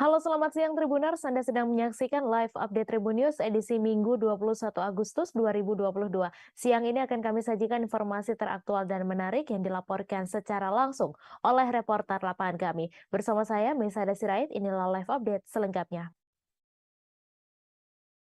Halo selamat siang Tribuners, Anda sedang menyaksikan live update Tribun News edisi Minggu 21 Agustus 2022. Siang ini akan kami sajikan informasi teraktual dan menarik yang dilaporkan secara langsung oleh reporter lapangan kami. Bersama saya, Mesada Sirait, inilah live update selengkapnya.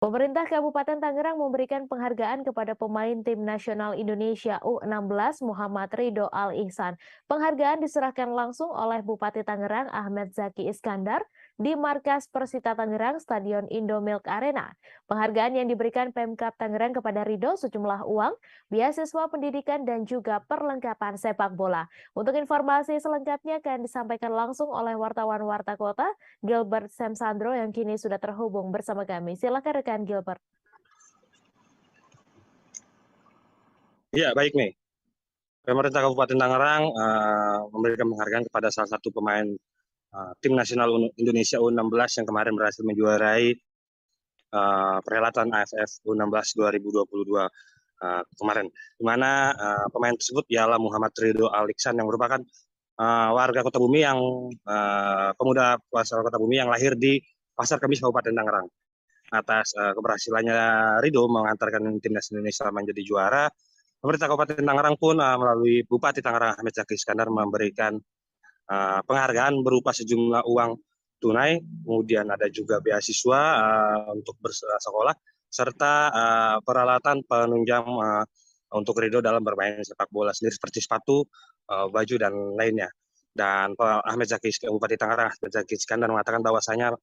Pemerintah Kabupaten Tangerang memberikan penghargaan kepada pemain Tim Nasional Indonesia U16 Muhammad Ridho Al-Ihsan. Penghargaan diserahkan langsung oleh Bupati Tangerang Ahmed Zaki Iskandar di markas Persita Tangerang Stadion Indomilk Arena. Penghargaan yang diberikan Pemkab Tangerang kepada Ridho sejumlah uang, beasiswa pendidikan dan juga perlengkapan sepak bola. Untuk informasi selengkapnya akan disampaikan langsung oleh wartawan Warta Kota Gilbert Semsandro yang kini sudah terhubung bersama kami. Silakan rekan Gilbert. Iya, baik nih. Pemerintah Kabupaten Tangerang memberikan penghargaan kepada salah satu pemain Tim Nasional Indonesia U16 yang kemarin berhasil menjuarai perhelatan AFF U16 2022 kemarin. Di mana pemain tersebut ialah Muhammad Ridho Al-Ihsan yang merupakan warga Kota Bumi yang pemuda asal Kota Bumi yang lahir di Pasar Kemis Kabupaten Tangerang. Atas keberhasilannya Ridho mengantarkan timnas Indonesia menjadi juara, pemerintah Kabupaten Tangerang pun melalui Bupati Tangerang Ahmed Zaki Iskandar memberikan penghargaan berupa sejumlah uang tunai, kemudian ada juga beasiswa untuk bersekolah, serta peralatan penunjang untuk Ridho dalam bermain sepak bola sendiri seperti sepatu, baju, dan lainnya. Dan Bupati Tangerang Ahmed Zaki Iskandar mengatakan bahwasanya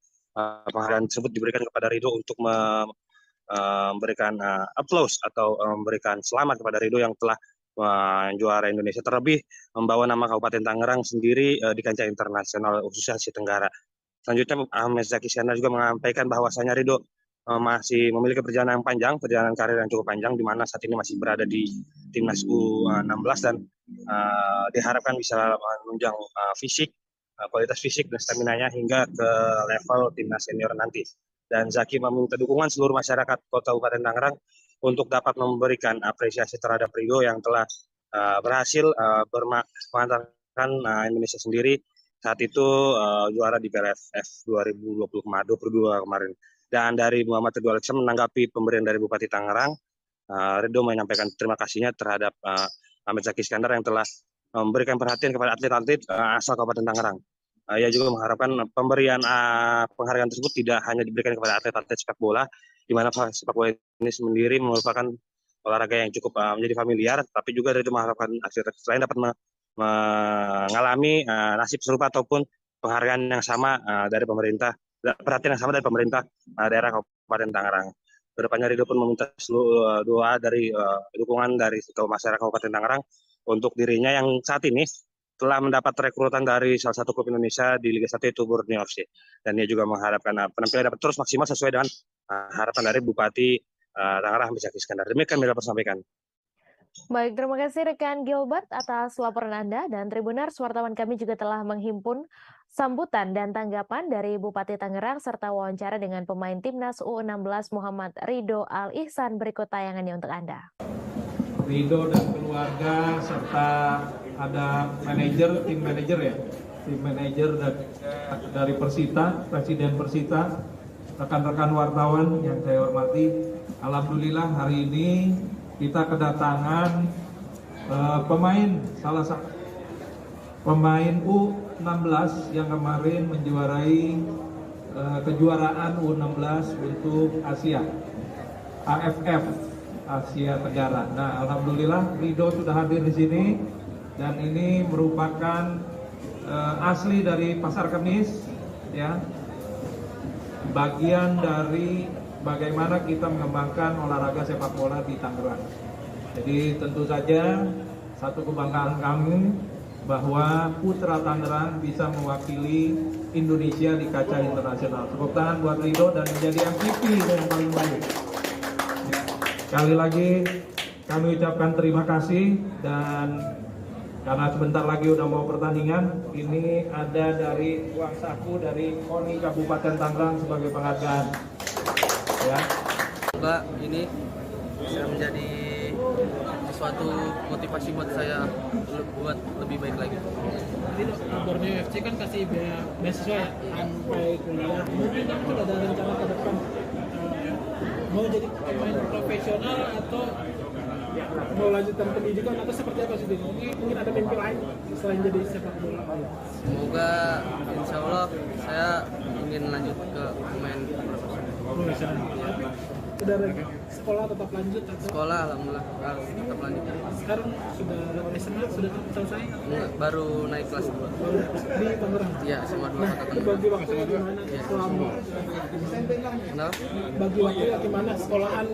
penghargaan tersebut diberikan kepada Ridho untuk memberikan applause atau memberikan selamat kepada Ridho yang telah juara Indonesia, terlebih membawa nama Kabupaten Tangerang sendiri di kancah internasional khususnya Asia Tenggara. Selanjutnya Ahmed Zaki Iskandar juga menyampaikan bahwasanya Ridho masih memiliki perjalanan yang panjang, perjalanan karir yang cukup panjang, di mana saat ini masih berada di timnas U16 dan diharapkan bisa menunjang fisik, kualitas fisik dan stamina-nya hingga ke level timnas senior nanti. Dan Zaki meminta dukungan seluruh masyarakat Kota Kabupaten Tangerang untuk dapat memberikan apresiasi terhadap Ridho yang telah berhasil mengantarkan Indonesia sendiri saat itu juara di Piala AFF 2022 kemarin. Dan dari Muhammad Ridho Al-Ihsan menanggapi pemberian dari Bupati Tangerang, Ridho menyampaikan terima kasihnya terhadap Ahmed Zaki Iskandar yang telah memberikan perhatian kepada atlet-atlet asal Kabupaten Tangerang. Ia juga mengharapkan pemberian penghargaan tersebut tidak hanya diberikan kepada atlet-atlet sepak bola, di mana sepak bola ini sendiri merupakan olahraga yang cukup menjadi familiar, tapi juga Ridho mengharapkan atlet lain dapat mengalami nasib serupa ataupun penghargaan yang sama dari pemerintah, perhatian yang sama dari pemerintah daerah Kabupaten Tangerang. Kedepannya Ridho pun meminta seluruh doa dari dukungan dari masyarakat Kabupaten Tangerang untuk dirinya yang saat ini telah mendapat rekrutan dari salah satu klub Indonesia di Liga 1 yaitu Borneo FC. Dan dia juga mengharapkan penampilan dapat terus maksimal sesuai dengan harapan dari Bupati Tangerang Ahmed Zaki Iskandar. Demikian yang dapat sampaikan. Baik, terima kasih rekan Gilbert atas laporan Anda, dan Tribuners, wartawan kami juga telah menghimpun sambutan dan tanggapan dari Bupati Tangerang serta wawancara dengan pemain Timnas U16 Muhammad Ridho Al-Ihsan. Berikut tayangannya untuk Anda. Ridho dan keluarga serta ada tim manajer dari Persita, Presiden Persita, rekan-rekan wartawan yang saya hormati. Alhamdulillah hari ini kita kedatangan salah satu pemain U16 yang kemarin menjuarai kejuaraan U16 untuk AFF Asia Tenggara. Nah, alhamdulillah Ridho sudah hadir di sini dan ini merupakan asli dari Pasar Kemis, ya, bagian dari bagaimana kita mengembangkan olahraga sepak bola di Tangerang. Jadi tentu saja satu kebanggaan kami bahwa putra Tangerang bisa mewakili Indonesia di kancah internasional. Tepuk tangan buat Ridho dan menjadi MVP yang paling baik. Sekali lagi kami ucapkan terima kasih, dan karena sebentar lagi udah mau pertandingan, ini ada dari uang saku dari KONI Kabupaten Tangerang sebagai penghargaan. Ya. Mbak, ini bisa menjadi suatu motivasi buat saya buat lebih baik lagi. Jadi Borneo FC kan kasih beasiswa ya sampai kuliah. Mungkin kan ada rencana ke depan mau jadi pemain profesional atau mau lanjutkan pendidikan atau seperti apa sih? Mungkin ada mimpi lain selain jadi sepak bola. Semoga insya Allah saya ingin lanjut ke pemain profesional. Udah sekolah tetap lanjut atau? Sekolah alhamdulillah tetap lanjut. Sekarang sudah SMA sudah selesai? Enggak, baru naik kelas 2. Di Tangerang? Iya, SMA 2 Nah, Kota itu Tangerang. bagi waktu gimana selama Kenapa? bagi waktu gimana sekolahan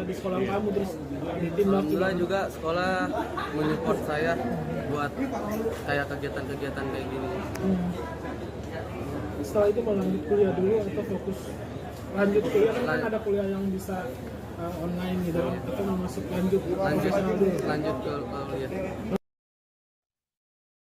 di sekolah kamu terus di tim Alhamdulillah juga sekolah menyupport saya buat kayak kegiatan-kegiatan kayak gini. Setelah itu mau lanjut kuliah dulu atau fokus lanjut kuliah kan ada kuliah yang bisa online gitu atau mau masuk lanjut profesional dulu? Lanjut ke kuliah.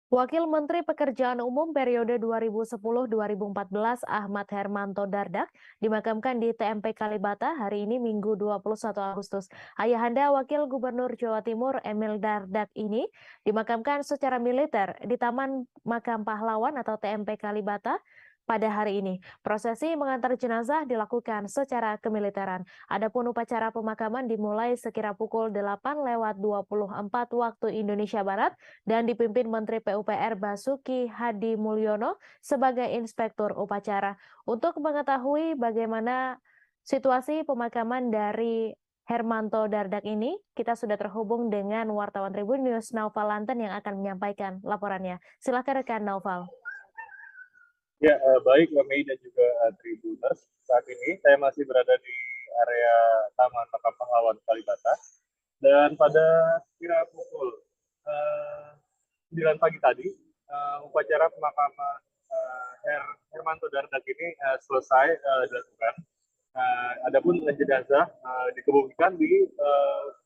Wakil Menteri Pekerjaan Umum periode 2010-2014 Ahmad Hermanto Dardak dimakamkan di TMP Kalibata hari ini Minggu 21 Agustus. Ayahanda Wakil Gubernur Jawa Timur Emil Dardak ini dimakamkan secara militer di Taman Makam Pahlawan atau TMP Kalibata pada hari ini. Prosesi mengantar jenazah dilakukan secara kemiliteran. Adapun upacara pemakaman dimulai sekira pukul 8:24 waktu Indonesia Barat dan dipimpin Menteri PUPR Basuki Hadi Mulyono sebagai inspektur upacara. Untuk mengetahui bagaimana situasi pemakaman dari Hermanto Dardak ini, kita sudah terhubung dengan wartawan Tribun News Naufal Lanten yang akan menyampaikan laporannya. Silakan rekan Naufal. Ya, baik Mbak Mei dan juga Tribuners. Saat ini saya masih berada di area Taman Makam Pahlawan Kalibata. Dan pada kira pukul 9 pagi tadi, upacara pemakaman Hermanto Dardak ini selesai dilakukan. Adapun jenazah dikebumikan di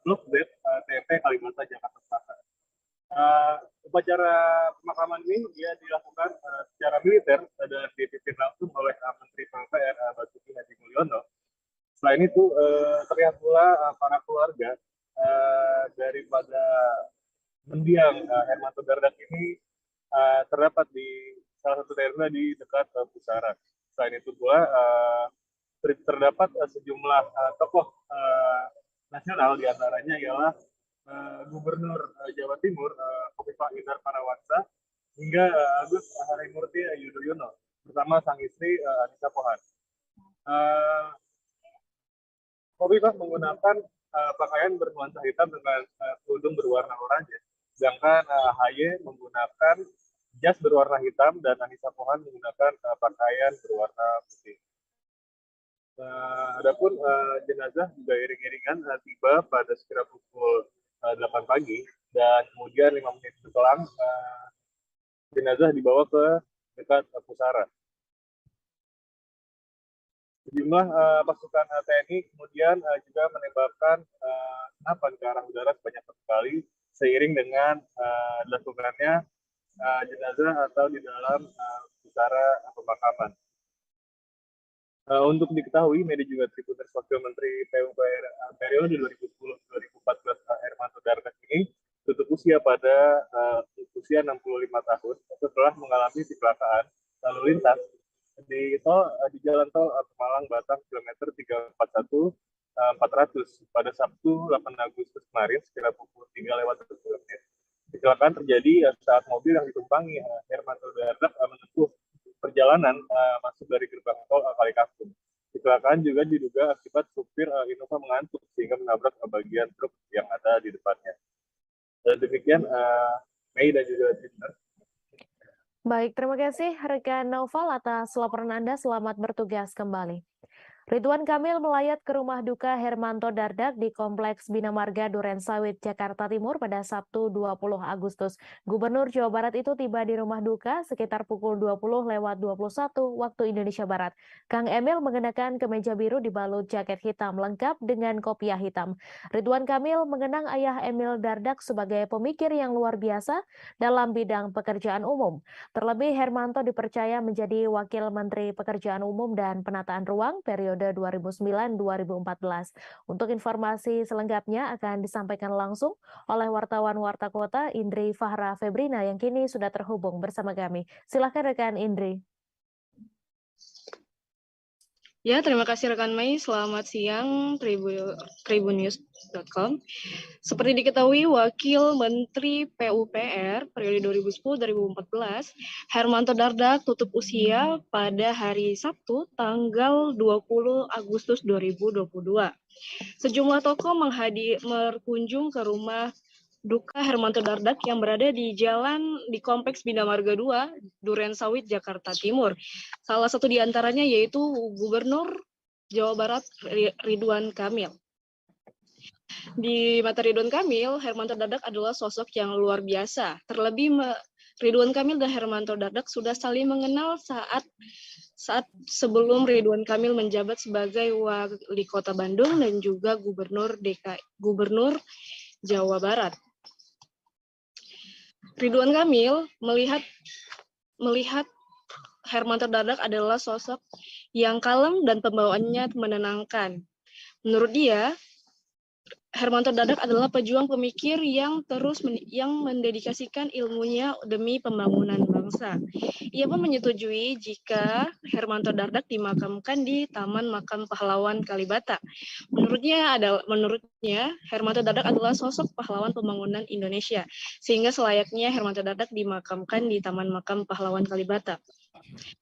Blok Z TMP Kalibata, Jakarta Selatan. Upacara pemakaman ini dia dilakukan secara militer dan dipimpin langsung oleh Menteri PUPR Basuki Hadi Mulyono. Selain itu terlihat pula para keluarga daripada mendiang Hermanto Dardak ini terdapat di salah satu daerah di dekat Pusara. Selain itu pula terdapat sejumlah tokoh nasional, diantaranya ialah Gubernur Jawa Timur Khofifah Indar Parawansa hingga Agus Harimurti Yudhoyono bersama sang istri Anissa Pohan. Khofifah menggunakan pakaian bernuansa hitam dengan kerudung berwarna oranye, sedangkan AHY menggunakan jas berwarna hitam dan Anissa Pohan menggunakan pakaian berwarna putih. Adapun jenazah juga iring-iringan tiba pada sekira pukul 8 pagi dan kemudian 5 menit setelah jenazah dibawa ke dekat Pusara. Sejumlah pasukan TNI kemudian juga menembakkan senapan ke arah udara sebanyak 1 kali seiring dengan dilakukannya jenazah atau di dalam Pusara pemakaman. Untuk diketahui, media juga Tribuners Wakil Menteri PUPR periode 2010-2014 Hermanto Dardak ini tutup usia pada usia 65 tahun setelah mengalami kecelakaan lalu lintas di jalan tol Pemalang Batang kilometer 341-400 pada Sabtu 8 Agustus kemarin sekira pukul 3:30. Kecelakaan terjadi saat mobil yang ditumpangi Hermanto Dardak menempuh perjalanan masuk dari gerbang tol Kalikangkung. Kecelakaan juga diduga akibat supir Innova mengantuk sehingga menabrak bagian truk yang ada di depannya. Dan demikian Mei dan juga Tribuners. Baik, terima kasih rekan Naufal atas laporan Anda. Selamat bertugas kembali. Ridwan Kamil melayat ke rumah duka Hermanto Dardak di Kompleks Bina Marga Duren Sawit, Jakarta Timur pada Sabtu 20 Agustus. Gubernur Jawa Barat itu tiba di rumah duka sekitar pukul 20:21 waktu Indonesia Barat. Kang Emil mengenakan kemeja biru dibalut jaket hitam lengkap dengan kopiah hitam. Ridwan Kamil mengenang ayah Emil Dardak sebagai pemikir yang luar biasa dalam bidang pekerjaan umum. Terlebih Hermanto dipercaya menjadi Wakil Menteri Pekerjaan Umum dan Penataan Ruang periode periode 2009-2014. Untuk informasi selengkapnya akan disampaikan langsung oleh wartawan Warta Kota Indri Fahra Febrina yang kini sudah terhubung bersama kami. Silakan rekan Indri. Ya, terima kasih rekan Mei. Selamat siang tribunnews.com. Seperti diketahui, Wakil Menteri PUPR periode 2010-2014, Hermanto Dardak tutup usia pada hari Sabtu tanggal 20 Agustus 2022. Sejumlah tokoh berkunjung ke rumah duka Hermanto Dardak yang berada di Kompleks Bina Marga 2, Duren Sawit, Jakarta Timur. Salah satu di antaranya yaitu Gubernur Jawa Barat Ridwan Kamil. Di mata Ridwan Kamil, Hermanto Dardak adalah sosok yang luar biasa. Terlebih Ridwan Kamil dan Hermanto Dardak sudah saling mengenal saat sebelum Ridwan Kamil menjabat sebagai Wali Kota Bandung dan juga Gubernur Jawa Barat. Ridwan Kamil melihat Hermanto Dardak adalah sosok yang kalem dan pembawaannya menenangkan. Menurut dia, Hermanto Dardak adalah pejuang pemikir yang mendedikasikan ilmunya demi pembangunan bangsa. Ia pun menyetujui jika Hermanto Dardak dimakamkan di Taman Makam Pahlawan Kalibata. Menurutnya Hermanto Dardak adalah sosok pahlawan pembangunan Indonesia, sehingga selayaknya Hermanto Dardak dimakamkan di Taman Makam Pahlawan Kalibata.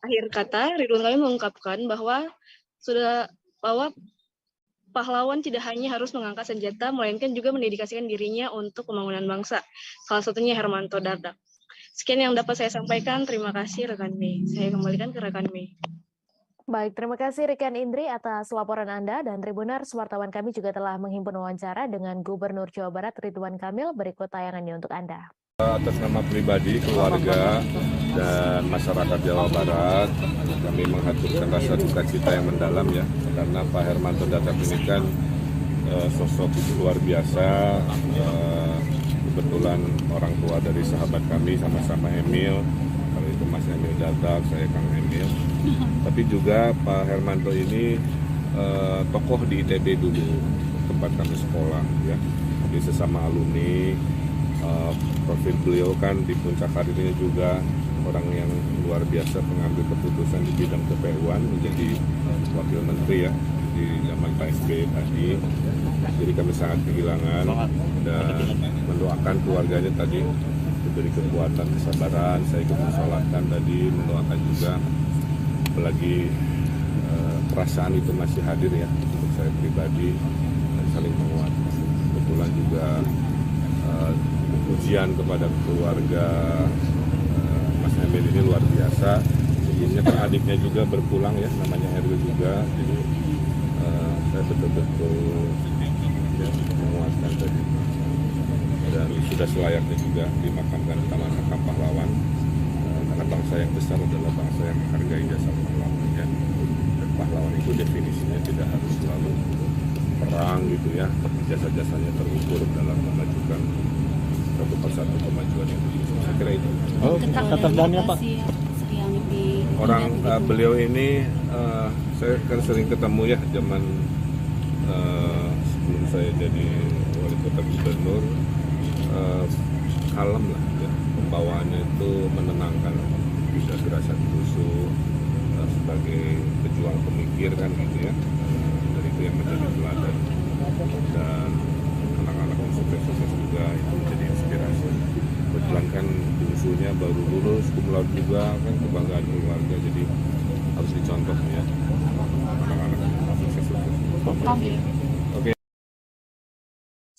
Akhir kata, Ridwan Kamil mengungkapkan bahwa pahlawan tidak hanya harus mengangkat senjata, melainkan juga mendedikasikan dirinya untuk pembangunan bangsa. Salah satunya Hermanto Dardak. Sekian yang dapat saya sampaikan. Terima kasih rekan Mei. Saya kembalikan ke rekan Mei. Baik, terima kasih rekan Indri atas laporan Anda, dan Tribuners, wartawan kami juga telah menghimpun wawancara dengan Gubernur Jawa Barat Ridwan Kamil. Berikut tayangannya untuk Anda. Atas nama pribadi, keluarga, dan masyarakat Jawa Barat, kami menghaturkan rasa duka cita yang mendalam ya, karena Pak Hermanto Dardak ini kan sosok luar biasa, kebetulan orang tua dari sahabat kami sama-sama Emil, kalau itu Mas Emil Dardak, saya Kang Emil. Tapi juga Pak Hermanto ini tokoh di ITB dulu, tempat kami sekolah ya, di sesama alumni. Profil beliau kan di puncak karirnya juga orang yang luar biasa, pengambil keputusan di bidang KPU-an, menjadi wakil menteri ya di zaman Pak SBY tadi. Jadi kami sangat kehilangan dan mendoakan keluarganya tadi diberi kekuatan, kesabaran. Saya ikut mensolatkan tadi, mendoakan juga, apalagi perasaan itu masih hadir ya untuk saya pribadi dan saling menguatkan. Kebetulan juga pujian kepada keluarga Mas Emil ini luar biasa. Sebelumnya kan adiknya juga berpulang ya, namanya Erwin juga. Jadi saya betul-betul ya, menguatkan tadi. Dan sudah selayaknya juga dimakamkan di Taman Makam Pahlawan. Karena bangsa yang besar adalah bangsa yang menghargai jasa pahlawan ya. Dan pahlawan itu definisinya tidak harus selalu perang gitu ya. Jasa-jasanya terukur dalam memajukan satu persatu kemajuan yang saya kira itu. Oh, catatannya Pak. Orang beliau ini saya kan sering ketemu ya zaman sebelum saya jadi wali kota gubernur, kalem lah ya, pembawaannya itu menenangkan, bisa gerasa gerusu sebagai pejuang pemikir kan gitu ya, dan itu yang menjadi teladan, dan anak-anak yang sukses juga itu menjadi inspirasi. Kebetulan kan bungsunya baru lulus cum laude juga kan, kebanggaan keluarga, jadi harus dicontoh ya anak-anak yang sukses. Oke.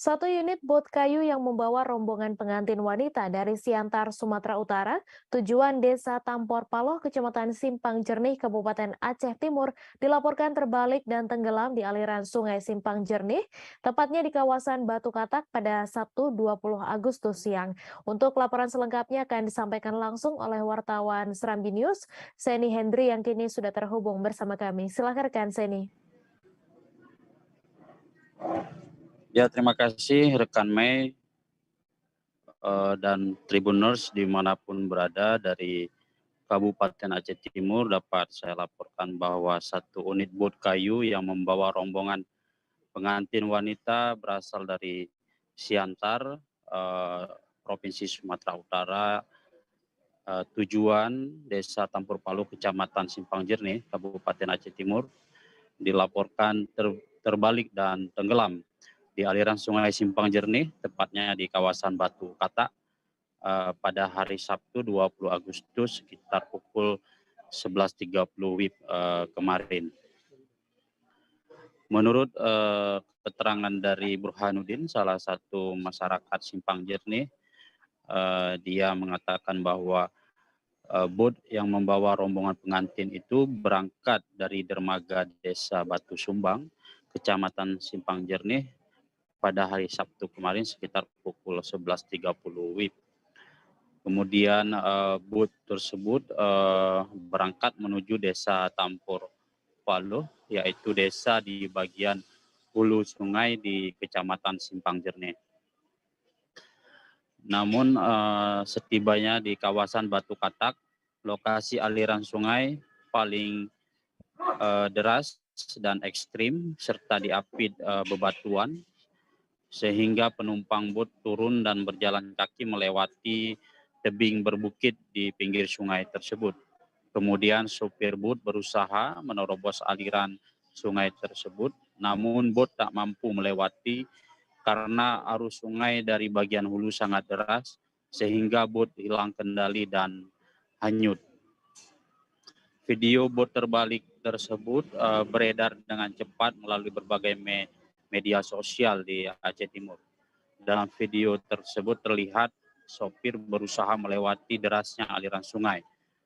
Satu unit bot kayu yang membawa rombongan pengantin wanita dari Siantar, Sumatera Utara, tujuan Desa Tampor Paloh, Kecamatan Simpang Jernih, Kabupaten Aceh Timur, dilaporkan terbalik dan tenggelam di aliran Sungai Simpang Jernih, tepatnya di kawasan Batu Katak pada Sabtu 20 Agustus siang. Untuk laporan selengkapnya akan disampaikan langsung oleh wartawan Serambi News, Seni Hendri, yang kini sudah terhubung bersama kami. Silakan rekan Seni. Ya, terima kasih rekan Mei dan Tribuners dimanapun berada dari Kabupaten Aceh Timur dapat saya laporkan bahwa satu unit bot kayu yang membawa rombongan pengantin wanita berasal dari Siantar, Provinsi Sumatera Utara, tujuan Desa Tampur Palu, Kecamatan Simpang Jernih, Kabupaten Aceh Timur, dilaporkan terbalik dan tenggelam di aliran Sungai Simpang Jernih, tepatnya di kawasan Batu Katak, pada hari Sabtu 20 Agustus sekitar pukul 11.30 WIB kemarin. Menurut keterangan dari Burhanuddin, salah satu masyarakat Simpang Jernih, dia mengatakan bahwa bot yang membawa rombongan pengantin itu berangkat dari dermaga Desa Batu Sumbang, Kecamatan Simpang Jernih, pada hari Sabtu kemarin sekitar pukul 11.30 WIB. Kemudian bot tersebut berangkat menuju Desa Tampur Palu, yaitu desa di bagian hulu sungai di Kecamatan Simpang Jernih. Namun setibanya di kawasan Batu Katak, lokasi aliran sungai paling deras dan ekstrim serta diapit bebatuan, sehingga penumpang bot turun dan berjalan kaki melewati tebing berbukit di pinggir sungai tersebut. Kemudian sopir bot berusaha menerobos aliran sungai tersebut, namun bot tak mampu melewati karena arus sungai dari bagian hulu sangat deras, sehingga bot hilang kendali dan hanyut. Video bot terbalik tersebut beredar dengan cepat melalui berbagai media sosial di Aceh Timur. Dalam video tersebut terlihat sopir berusaha melewati derasnya aliran sungai,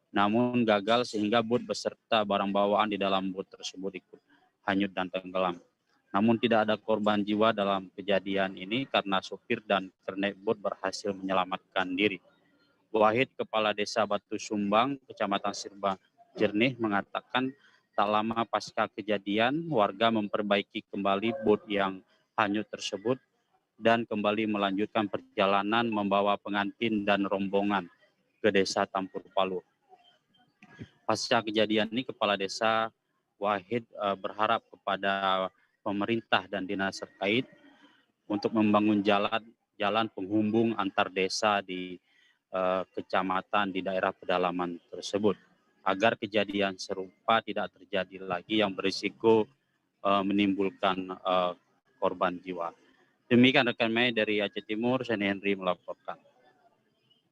namun gagal sehingga bot beserta barang bawaan di dalam bot tersebut ikut hanyut dan tenggelam. Namun tidak ada korban jiwa dalam kejadian ini karena sopir dan kernet bot berhasil menyelamatkan diri. Wahid, Kepala Desa Batu Sumbang, Kecamatan Simpang Jernih, mengatakan tak lama pasca kejadian, warga memperbaiki kembali bot yang hanyut tersebut dan kembali melanjutkan perjalanan membawa pengantin dan rombongan ke Desa Tampur Palu. Pasca kejadian ini, Kepala Desa Wahid berharap kepada pemerintah dan dinas terkait untuk membangun jalan penghubung antar desa di kecamatan di daerah pedalaman tersebut, agar kejadian serupa tidak terjadi lagi yang berisiko menimbulkan korban jiwa. Demikian rekan Mei dari Aceh Timur, Seni Henry melaporkan.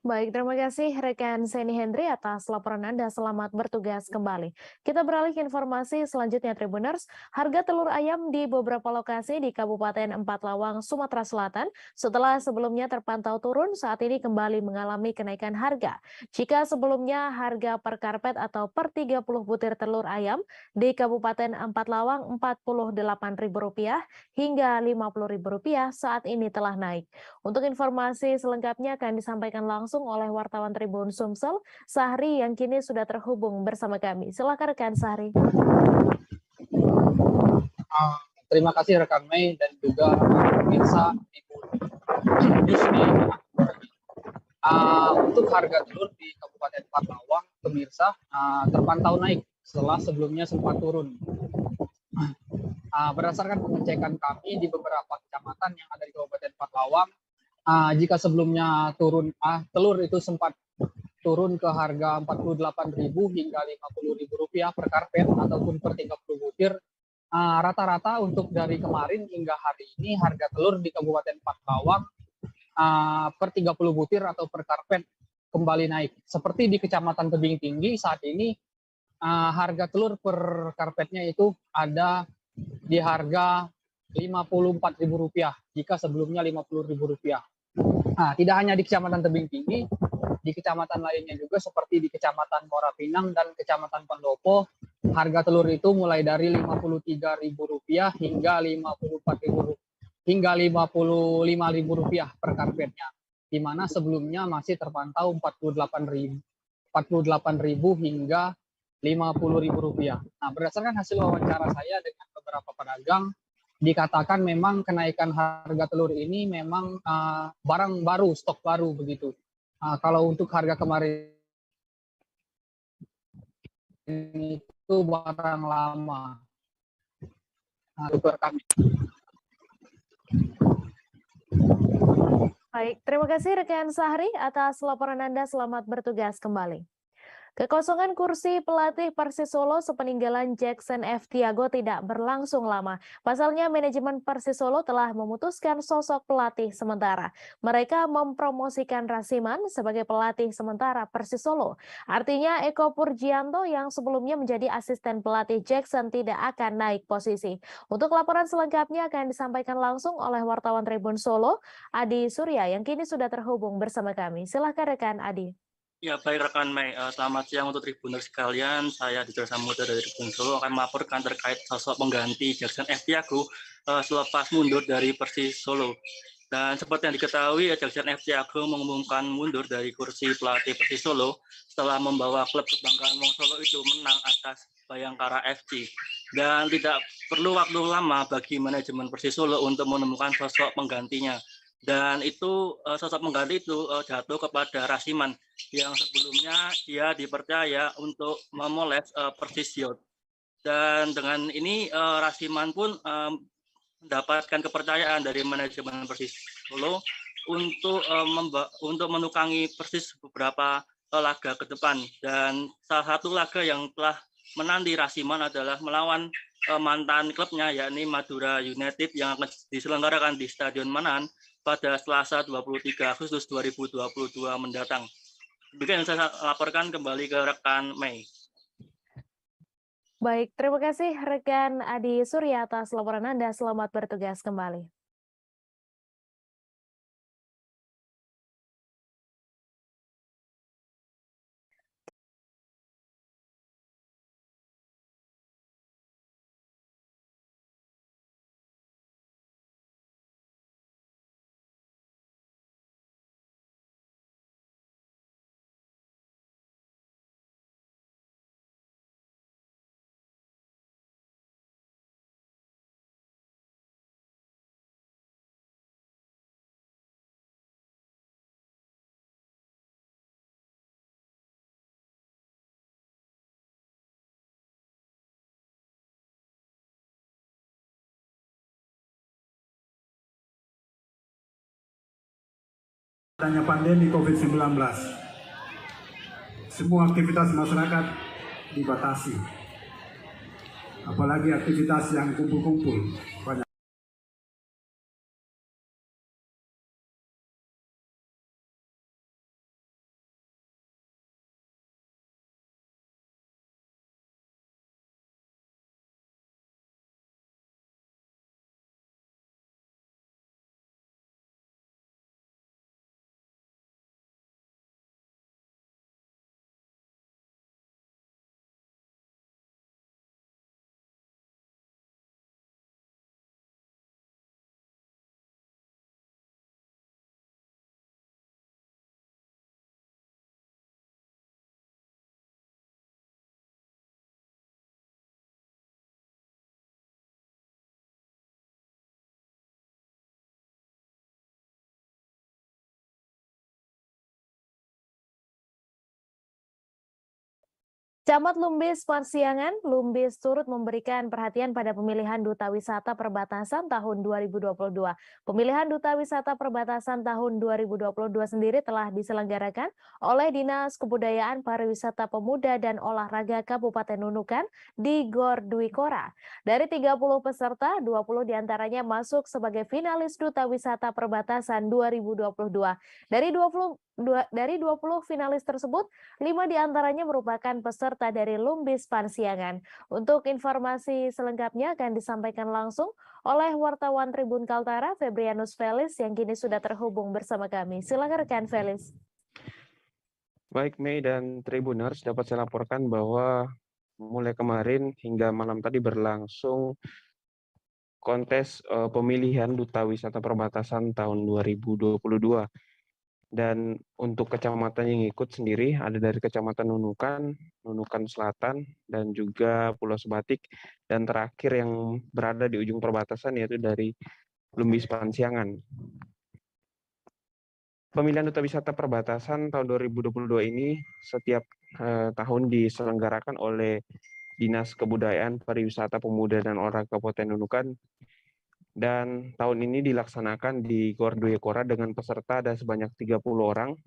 Baik, terima kasih rekan Seni Henry atas laporan Anda. Selamat bertugas kembali. Kita beralih ke informasi selanjutnya, Tribuners. Harga telur ayam di beberapa lokasi di Kabupaten Empat Lawang, Sumatera Selatan, setelah sebelumnya terpantau turun, saat ini kembali mengalami kenaikan harga. Jika sebelumnya harga per karpet atau per 30 butir telur ayam di Kabupaten Empat Lawang Rp48.000 hingga Rp50.000, saat ini telah naik. Untuk informasi selengkapnya akan disampaikan langsung oleh wartawan Tribun Sumsel, Sahri, yang kini sudah terhubung bersama kami. Silakan rekan Sahri. Terima kasih rekan Mei dan juga pemirsa di sini. Untuk harga telur di Kabupaten Empat Lawang, pemirsa, terpantau naik setelah sebelumnya sempat turun. Berdasarkan pengecekan kami di beberapa kecamatan yang ada di Kabupaten Empat Lawang, jika sebelumnya telur itu sempat turun ke harga Rp48.000 hingga Rp50.000 per karpet ataupun per 30 butir, rata-rata untuk dari kemarin hingga hari ini harga telur di Kabupaten Empat Lawang per 30 butir atau per karpet kembali naik. Seperti di Kecamatan Tebing Tinggi saat ini harga telur per karpetnya itu ada di harga Rp54.000 jika sebelumnya Rp50.000. Tidak hanya di Kecamatan Tebing Tinggi, di kecamatan lainnya juga seperti di Kecamatan Muara Pinang dan Kecamatan Pendopo, harga telur itu mulai dari Rp53.000 hingga Rp55.000 per karpetnya, di mana sebelumnya masih terpantau Rp48.000 hingga Rp50.000. Berdasarkan hasil wawancara saya dengan beberapa pedagang, dikatakan memang kenaikan harga telur ini memang barang baru, stok baru begitu. Kalau untuk harga kemarin itu barang lama. Nah, tutur kami. Baik, terima kasih rekan Sahri atas laporan Anda. Selamat bertugas kembali. Kekosongan kursi pelatih Persis Solo sepeninggalan Jackson F. Tiago tidak berlangsung lama. Pasalnya manajemen Persis Solo telah memutuskan sosok pelatih sementara. Mereka mempromosikan Rasiman sebagai pelatih sementara Persis Solo. Artinya Eko Purjianto yang sebelumnya menjadi asisten pelatih Jackson tidak akan naik posisi. Untuk laporan selengkapnya akan disampaikan langsung oleh wartawan Tribun Solo, Adi Surya yang kini sudah terhubung bersama kami. Silahkan rekan Adi. Ya, baik rekan Mei, selamat siang untuk Tribuners sekalian. Saya Didra Samudra dari Tribun Solo akan melaporkan terkait sosok pengganti Jackson F. Tiago selepas mundur dari Persis Solo. Dan seperti yang diketahui, Jackson F. Tiago mengumumkan mundur dari kursi pelatih Persis Solo setelah membawa klub kebanggaan Wong Solo itu menang atas Bayangkara FC. Dan tidak perlu waktu lama bagi manajemen Persis Solo untuk menemukan sosok penggantinya. Dan itu sosok pengganti itu jatuh kepada Rasiman yang sebelumnya dia dipercaya untuk memoles Persis Youth. Dan dengan ini Rasiman pun mendapatkan kepercayaan dari manajemen Persis Solo untuk menukangi Persis beberapa laga ke depan. Dan salah satu laga yang telah menanti Rasiman adalah melawan mantan klubnya yakni Madura United yang akan diselenggarakan di Stadion Manahan pada Selasa 23 Agustus 2022 mendatang. Demikian yang saya laporkan, kembali ke rekan Mei. Baik, terima kasih rekan Adi Surya atas laporan Anda. Selamat bertugas kembali. Adanya pandemi COVID-19, semua aktivitas masyarakat dibatasi, apalagi aktivitas yang kumpul-kumpul. Camat Lumbis Parsiangan, Lumbis turut memberikan perhatian pada pemilihan Duta Wisata Perbatasan tahun 2022. Pemilihan Duta Wisata Perbatasan tahun 2022 sendiri telah diselenggarakan oleh Dinas Kebudayaan Pariwisata Pemuda dan Olahraga Kabupaten Nunukan di Gor Dwi Kora. Dari 30 peserta, 20 diantaranya masuk sebagai finalis Duta Wisata Perbatasan 2022. Dari 20 finalis tersebut, 5 diantaranya merupakan peserta dari Lumbis Parsiangan. Untuk informasi selengkapnya akan disampaikan langsung oleh wartawan Tribun Kaltara, Febrianus Felis, yang kini sudah terhubung bersama kami. Silakan rekan Felis. Baik, Mei dan Tribuners, dapat saya laporkan bahwa mulai kemarin hingga malam tadi berlangsung kontes pemilihan Duta Wisata Perbatasan tahun 2022. Dan untuk kecamatan yang ikut sendiri ada dari Kecamatan Nunukan, Nunukan Selatan, dan juga Pulau Sebatik. Dan terakhir yang berada di ujung perbatasan yaitu dari Lumbis Parsiangan. Pemilihan Duta Wisata Perbatasan tahun 2022 ini setiap tahun diselenggarakan oleh Dinas Kebudayaan, Pariwisata, Pemuda dan Olahraga Kabupaten Nunukan, dan tahun ini dilaksanakan di Gor Dwi Kora dengan peserta ada sebanyak 30 orang,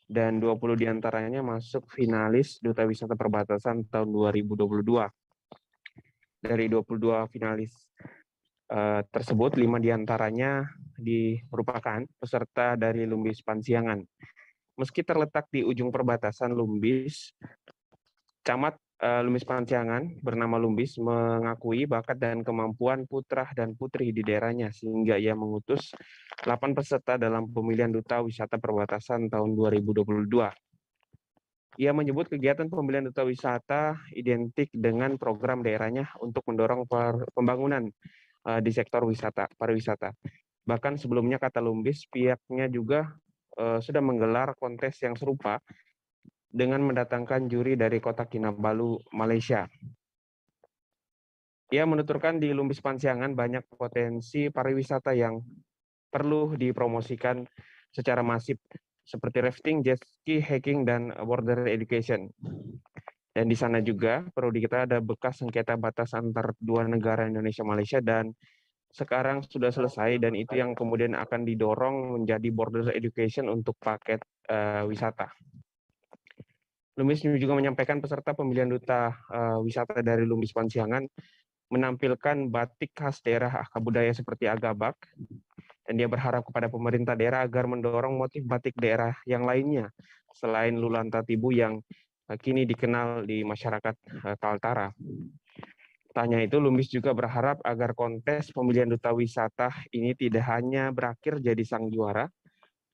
dan 20 diantaranya masuk finalis Duta Wisata Perbatasan tahun 2022. Dari 22 finalis tersebut, 5 diantaranya merupakan peserta dari Lumbis Pansiangan. Meski terletak di ujung perbatasan Lumbis, Camat Lumbis Pansiangan bernama Lumbis mengakui bakat dan kemampuan putra dan putri di daerahnya, sehingga ia mengutus 8 peserta dalam pemilihan Duta Wisata Perbatasan tahun 2022. Ia menyebut kegiatan pemilihan Duta Wisata identik dengan program daerahnya untuk mendorong pembangunan di sektor pariwisata. Bahkan sebelumnya, kata Lumbis, pihaknya juga sudah menggelar kontes yang serupa dengan mendatangkan juri dari kota Kinabalu, Malaysia. Ia menuturkan di Lumbis Pansiangan banyak potensi pariwisata yang perlu dipromosikan secara masif, seperti rafting, jet ski, hiking, dan border education. Dan di sana juga perlu diketahui ada bekas sengketa batas antar dua negara Indonesia-Malaysia, dan sekarang sudah selesai, dan itu yang kemudian akan didorong menjadi border education untuk paket wisata. Lumbis juga menyampaikan peserta pemilihan Duta Wisata dari Lumbis Pansiangan menampilkan batik khas daerah budaya seperti Agabak, dan dia berharap kepada pemerintah daerah agar mendorong motif batik daerah yang lainnya selain Lulanta Tibu yang kini dikenal di masyarakat Kaltara. Tanya itu, Lumbis juga berharap agar kontes pemilihan Duta Wisata ini tidak hanya berakhir jadi sang juara,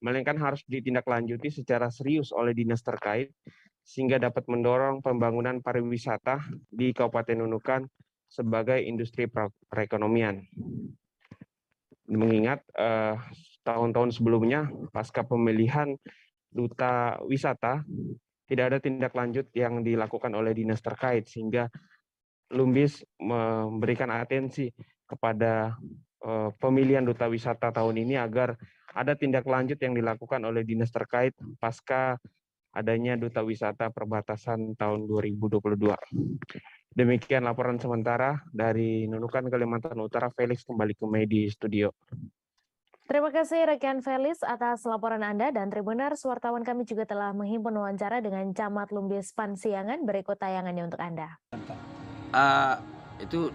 melainkan harus ditindaklanjuti secara serius oleh dinas terkait, sehingga dapat mendorong pembangunan pariwisata di Kabupaten Nunukan sebagai industri perekonomian. Mengingat tahun-tahun sebelumnya, pasca pemilihan Duta Wisata, tidak ada tindak lanjut yang dilakukan oleh dinas terkait, sehingga Lumbis memberikan atensi kepada pemilihan Duta Wisata tahun ini agar ada tindak lanjut yang dilakukan oleh dinas terkait pasca adanya Duta Wisata Perbatasan tahun 2022. Demikian laporan sementara dari Nunukan, Kalimantan Utara. Felix kembali ke Medi Studio. Terima kasih rekan Felix atas laporan Anda, dan Tribuners, wartawan kami juga telah menghimpun wawancara dengan Camat Lumbis Pansiangan. Berikut tayangannya untuk Anda. Itu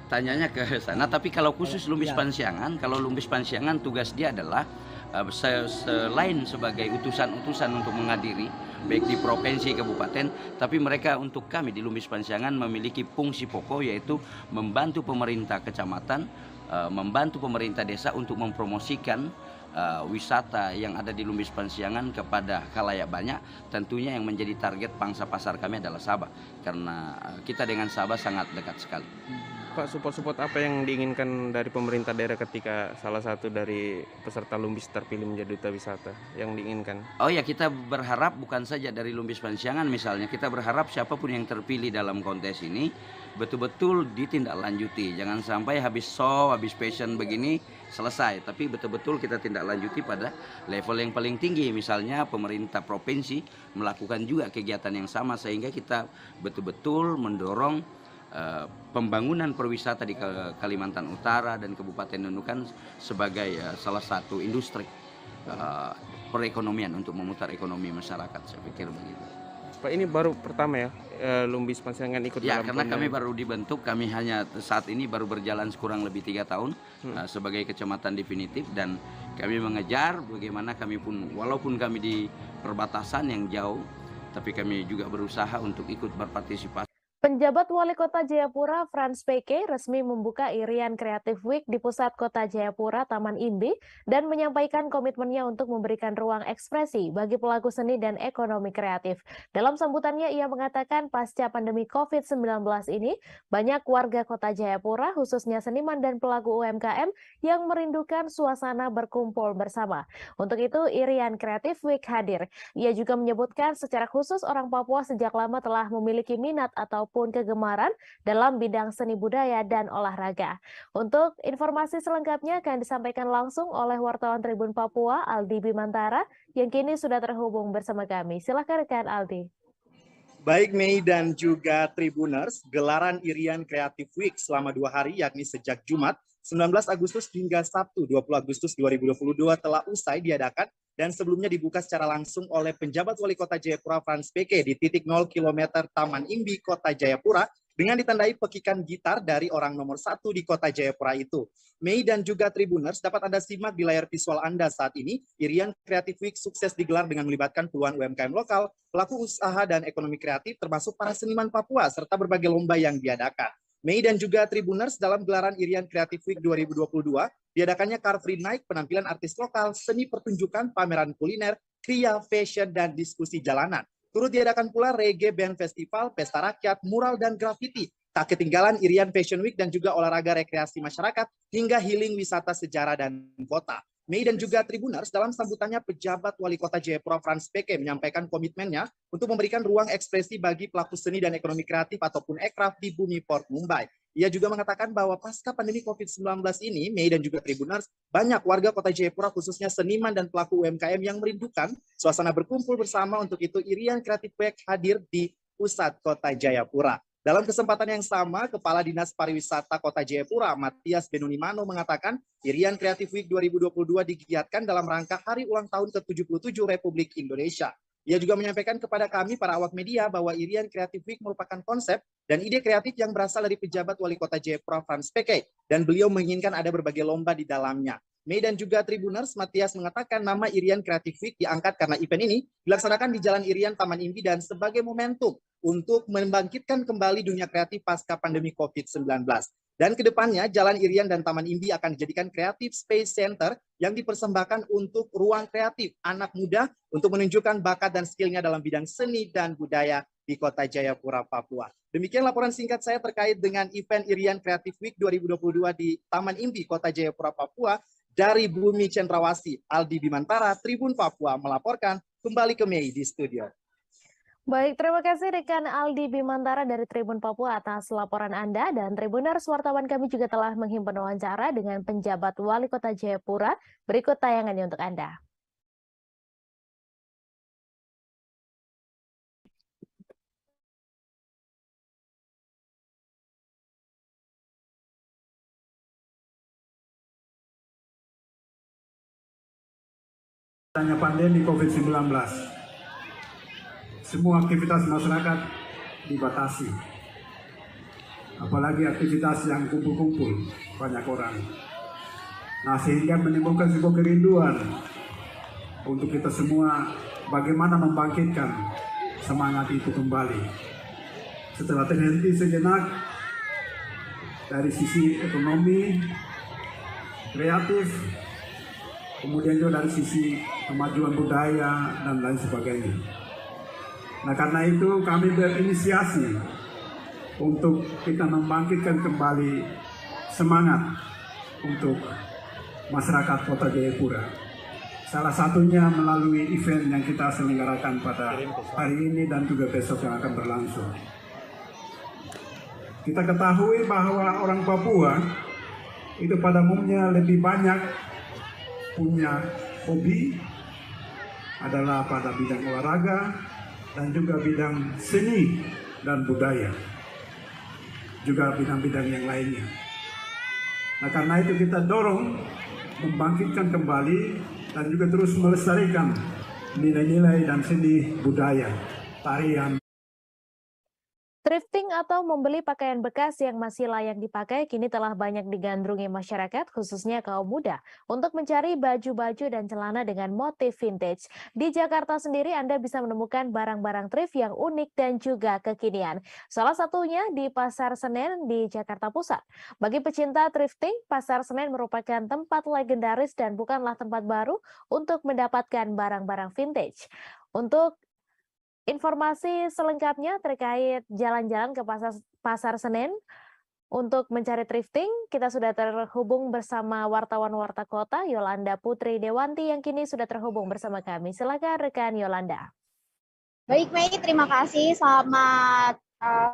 tanyanya ke sana, tapi kalau khusus Lumbis Pansiangan, kalau Lumbis Pansiangan tugas dia adalah selain sebagai utusan-utusan untuk menghadiri baik di provinsi, kabupaten, tapi mereka untuk kami di Lumbis Pansiangan memiliki fungsi pokok, yaitu membantu pemerintah kecamatan, membantu pemerintah desa untuk mempromosikan wisata yang ada di Lumbis Pansiangan kepada khalayak banyak. Tentunya yang menjadi target pangsa pasar kami adalah Sabah, karena kita dengan Sabah sangat dekat sekali. Pak, support apa yang diinginkan dari pemerintah daerah ketika salah satu dari peserta Lumbis terpilih menjadi Duta Wisata yang diinginkan? Oh ya, kita berharap bukan saja dari Lumbis Pansiangan misalnya, kita berharap siapapun yang terpilih dalam kontes ini betul-betul ditindaklanjuti. Jangan sampai habis show, habis passion begini selesai, tapi betul-betul kita tindak lanjuti pada level yang paling tinggi. Misalnya pemerintah provinsi melakukan juga kegiatan yang sama, sehingga kita betul-betul mendorong pembangunan pariwisata di Kalimantan Utara dan Kabupaten Nunukan sebagai salah satu industri perekonomian untuk memutar ekonomi masyarakat. Saya pikir begitu. Pak, ini baru pertama ya Lumbis Pansiangan ikut ya, dalam karena kami baru dibentuk, kami hanya saat ini baru berjalan kurang lebih 3 tahun sebagai kecamatan definitif, dan kami mengejar bagaimana kami pun, walaupun kami di perbatasan yang jauh, tapi kami juga berusaha untuk ikut berpartisipasi. Penjabat Wali Kota Jayapura, Frans PK, resmi membuka Irian Creative Week di pusat kota Jayapura, Taman Imbi, dan menyampaikan komitmennya untuk memberikan ruang ekspresi bagi pelaku seni dan ekonomi kreatif. Dalam sambutannya, ia mengatakan pasca pandemi COVID-19 ini, banyak warga kota Jayapura, khususnya seniman dan pelaku UMKM, yang merindukan suasana berkumpul bersama. Untuk itu, Irian Creative Week hadir. Ia juga menyebutkan secara khusus orang Papua sejak lama telah memiliki minat atau maupun kegemaran dalam bidang seni budaya dan olahraga. Untuk informasi selengkapnya akan disampaikan langsung oleh wartawan Tribun Papua, Aldi Bimantara, yang kini sudah terhubung bersama kami. Silakan rekan Aldi. Baik Mei dan juga Tribuners, gelaran Irian Creative Week selama 2 hari yakni sejak Jumat 19 Agustus hingga Sabtu 20 Agustus 2022 telah usai diadakan dan sebelumnya dibuka secara langsung oleh penjabat wali kota Jayapura Frans PK di titik 0 km Taman Imbi, Kota Jayapura dengan ditandai pekikan gitar dari orang nomor 1 di Kota Jayapura itu. Mei dan juga Tribuners dapat Anda simak di layar visual Anda saat ini, Irian Creative Week sukses digelar dengan melibatkan puluhan UMKM lokal, pelaku usaha dan ekonomi kreatif termasuk para seniman Papua serta berbagai lomba yang diadakan. Mei dan juga Tribuners dalam gelaran Irian Creative Week 2022 diadakannya Car Free Night, penampilan artis lokal, seni pertunjukan, pameran kuliner, kria, fashion, dan diskusi jalanan. Turut diadakan pula reggae band festival, pesta rakyat, mural, dan graffiti. Tak ketinggalan Irian Fashion Week dan juga olahraga rekreasi masyarakat hingga healing wisata sejarah dan kota. Mei dan juga Tribuners dalam sambutannya pejabat wali kota Jayapura Frans PK menyampaikan komitmennya untuk memberikan ruang ekspresi bagi pelaku seni dan ekonomi kreatif ataupun ekraf di bumi Port Mumbai. Ia juga mengatakan bahwa pasca pandemi COVID-19 ini, Mei dan juga Tribuners, banyak warga kota Jayapura khususnya seniman dan pelaku UMKM yang merindukan suasana berkumpul bersama. Untuk itu Irian Creative Week hadir di pusat kota Jayapura. Dalam kesempatan yang sama, Kepala Dinas Pariwisata Kota Jayapura, Matias Benunimano mengatakan, Irian Creative Week 2022 digiatkan dalam rangka Hari Ulang Tahun ke-77 Republik Indonesia. Ia juga menyampaikan kepada kami, para awak media, bahwa Irian Creative Week merupakan konsep dan ide kreatif yang berasal dari pejabat wali kota Jayapura Frans PK, dan beliau menginginkan ada berbagai lomba di dalamnya. Mei dan juga Tribuners, Matias mengatakan nama Irian Creative Week diangkat karena event ini dilaksanakan di Jalan Irian Taman Imbi dan sebagai momentum untuk membangkitkan kembali dunia kreatif pasca pandemi COVID-19. Dan kedepannya, Jalan Irian dan Taman Imbi akan dijadikan Creative Space Center yang dipersembahkan untuk ruang kreatif anak muda untuk menunjukkan bakat dan skillnya dalam bidang seni dan budaya di Kota Jayapura, Papua. Demikian laporan singkat saya terkait dengan event Irian Creative Week 2022 di Taman Imbi, Kota Jayapura, Papua. Dari Bumi Cendrawasih, Aldi Bimantara, Tribun Papua melaporkan. Kembali ke Mei di studio. Baik, terima kasih rekan Aldi Bimantara dari Tribun Papua atas laporan Anda. Dan Tribuners, wartawan kami juga telah menghimpun wawancara dengan penjabat wali kota Jayapura. Berikut tayangannya untuk Anda. Adanya pandemi COVID-19, semua aktivitas masyarakat dibatasi, apalagi aktivitas yang kumpul-kumpul banyak orang. Nah, sehingga menimbulkan sebuah kerinduan untuk kita semua bagaimana membangkitkan semangat itu kembali. Setelah terhenti sejenak dari sisi ekonomi, kreatif, kemudian juga dari sisi kemajuan budaya dan lain sebagainya. Nah, karena itu kami berinisiasi untuk kita membangkitkan kembali semangat untuk masyarakat Kota Jayapura. Salah satunya melalui event yang kita selenggarakan pada hari ini dan juga besok yang akan berlangsung. Kita ketahui bahwa orang Papua itu pada umumnya lebih banyak punya hobi adalah pada bidang olahraga dan juga bidang seni dan budaya, juga bidang-bidang yang lainnya. Nah, karena itu kita dorong membangkitkan kembali dan juga terus melestarikan nilai-nilai dan seni budaya, tarian. Thrifting atau membeli pakaian bekas yang masih layak dipakai kini telah banyak digandrungi masyarakat, khususnya kaum muda, untuk mencari baju-baju dan celana dengan motif vintage. Di Jakarta sendiri Anda bisa menemukan barang-barang thrift yang unik dan juga kekinian. Salah satunya di Pasar Senen di Jakarta Pusat. Bagi pecinta thrifting, Pasar Senen merupakan tempat legendaris dan bukanlah tempat baru untuk mendapatkan barang-barang vintage. Untuk informasi selengkapnya terkait jalan-jalan ke Pasar Senen untuk mencari thrifting, kita sudah terhubung bersama wartawan Warta Kota Yolanda Putri Dewanti yang kini sudah terhubung bersama kami. Silakan rekan Yolanda. Baik Mei, terima kasih. Selamat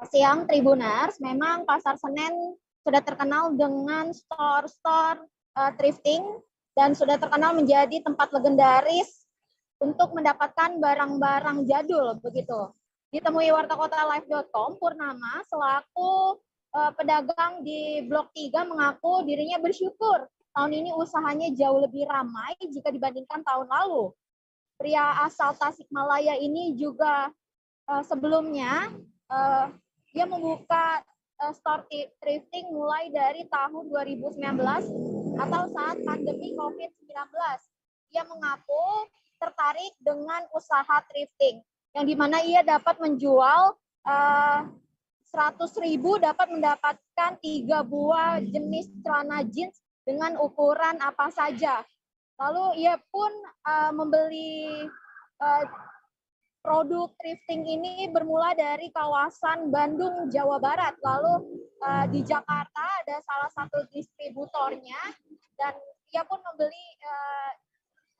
Siang Tribuners, memang Pasar Senen sudah terkenal dengan store-store thrifting dan sudah terkenal menjadi tempat legendaris untuk mendapatkan barang-barang jadul begitu. Ditemui wartakotalive.com, Purnama selaku pedagang di Blok 3 mengaku dirinya bersyukur tahun ini usahanya jauh lebih ramai jika dibandingkan tahun lalu. Pria asal Tasikmalaya ini juga sebelumnya dia membuka store thrifting mulai dari tahun 2019 atau saat pandemi COVID-19. Dia mengaku tertarik dengan usaha thrifting, yang dimana ia dapat menjual 100.000 dapat mendapatkan 3 buah jenis celana jeans dengan ukuran apa saja. Lalu ia pun membeli produk thrifting ini bermula dari kawasan Bandung, Jawa Barat. Lalu di Jakarta ada salah satu distributornya dan ia pun membeli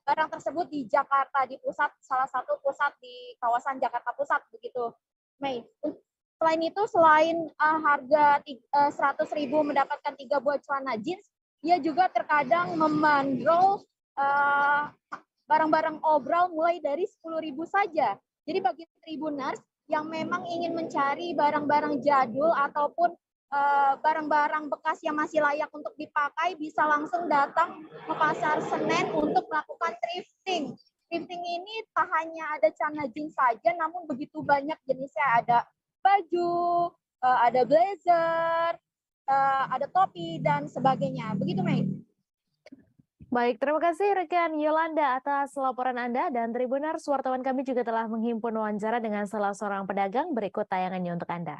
barang tersebut di Jakarta, di pusat, salah satu pusat di kawasan Jakarta Pusat begitu. Mei. Selain itu, selain harga 100.000 mendapatkan 3 buah celana jeans, ia juga terkadang membandrol barang-barang obral mulai dari 10.000 saja. Jadi bagi Tribuners yang memang ingin mencari barang-barang jadul ataupun barang-barang bekas yang masih layak untuk dipakai, bisa langsung datang ke Pasar Senen untuk melakukan thrifting. Thrifting ini tak hanya ada celana jeans saja, namun begitu banyak jenisnya. Ada baju, ada blazer, ada topi, dan sebagainya. Begitu, Mei. Baik, terima kasih rekan Yolanda atas laporan Anda, dan Tribuners, wartawan kami juga telah menghimpun wawancara dengan salah seorang pedagang. Berikut tayangannya untuk Anda.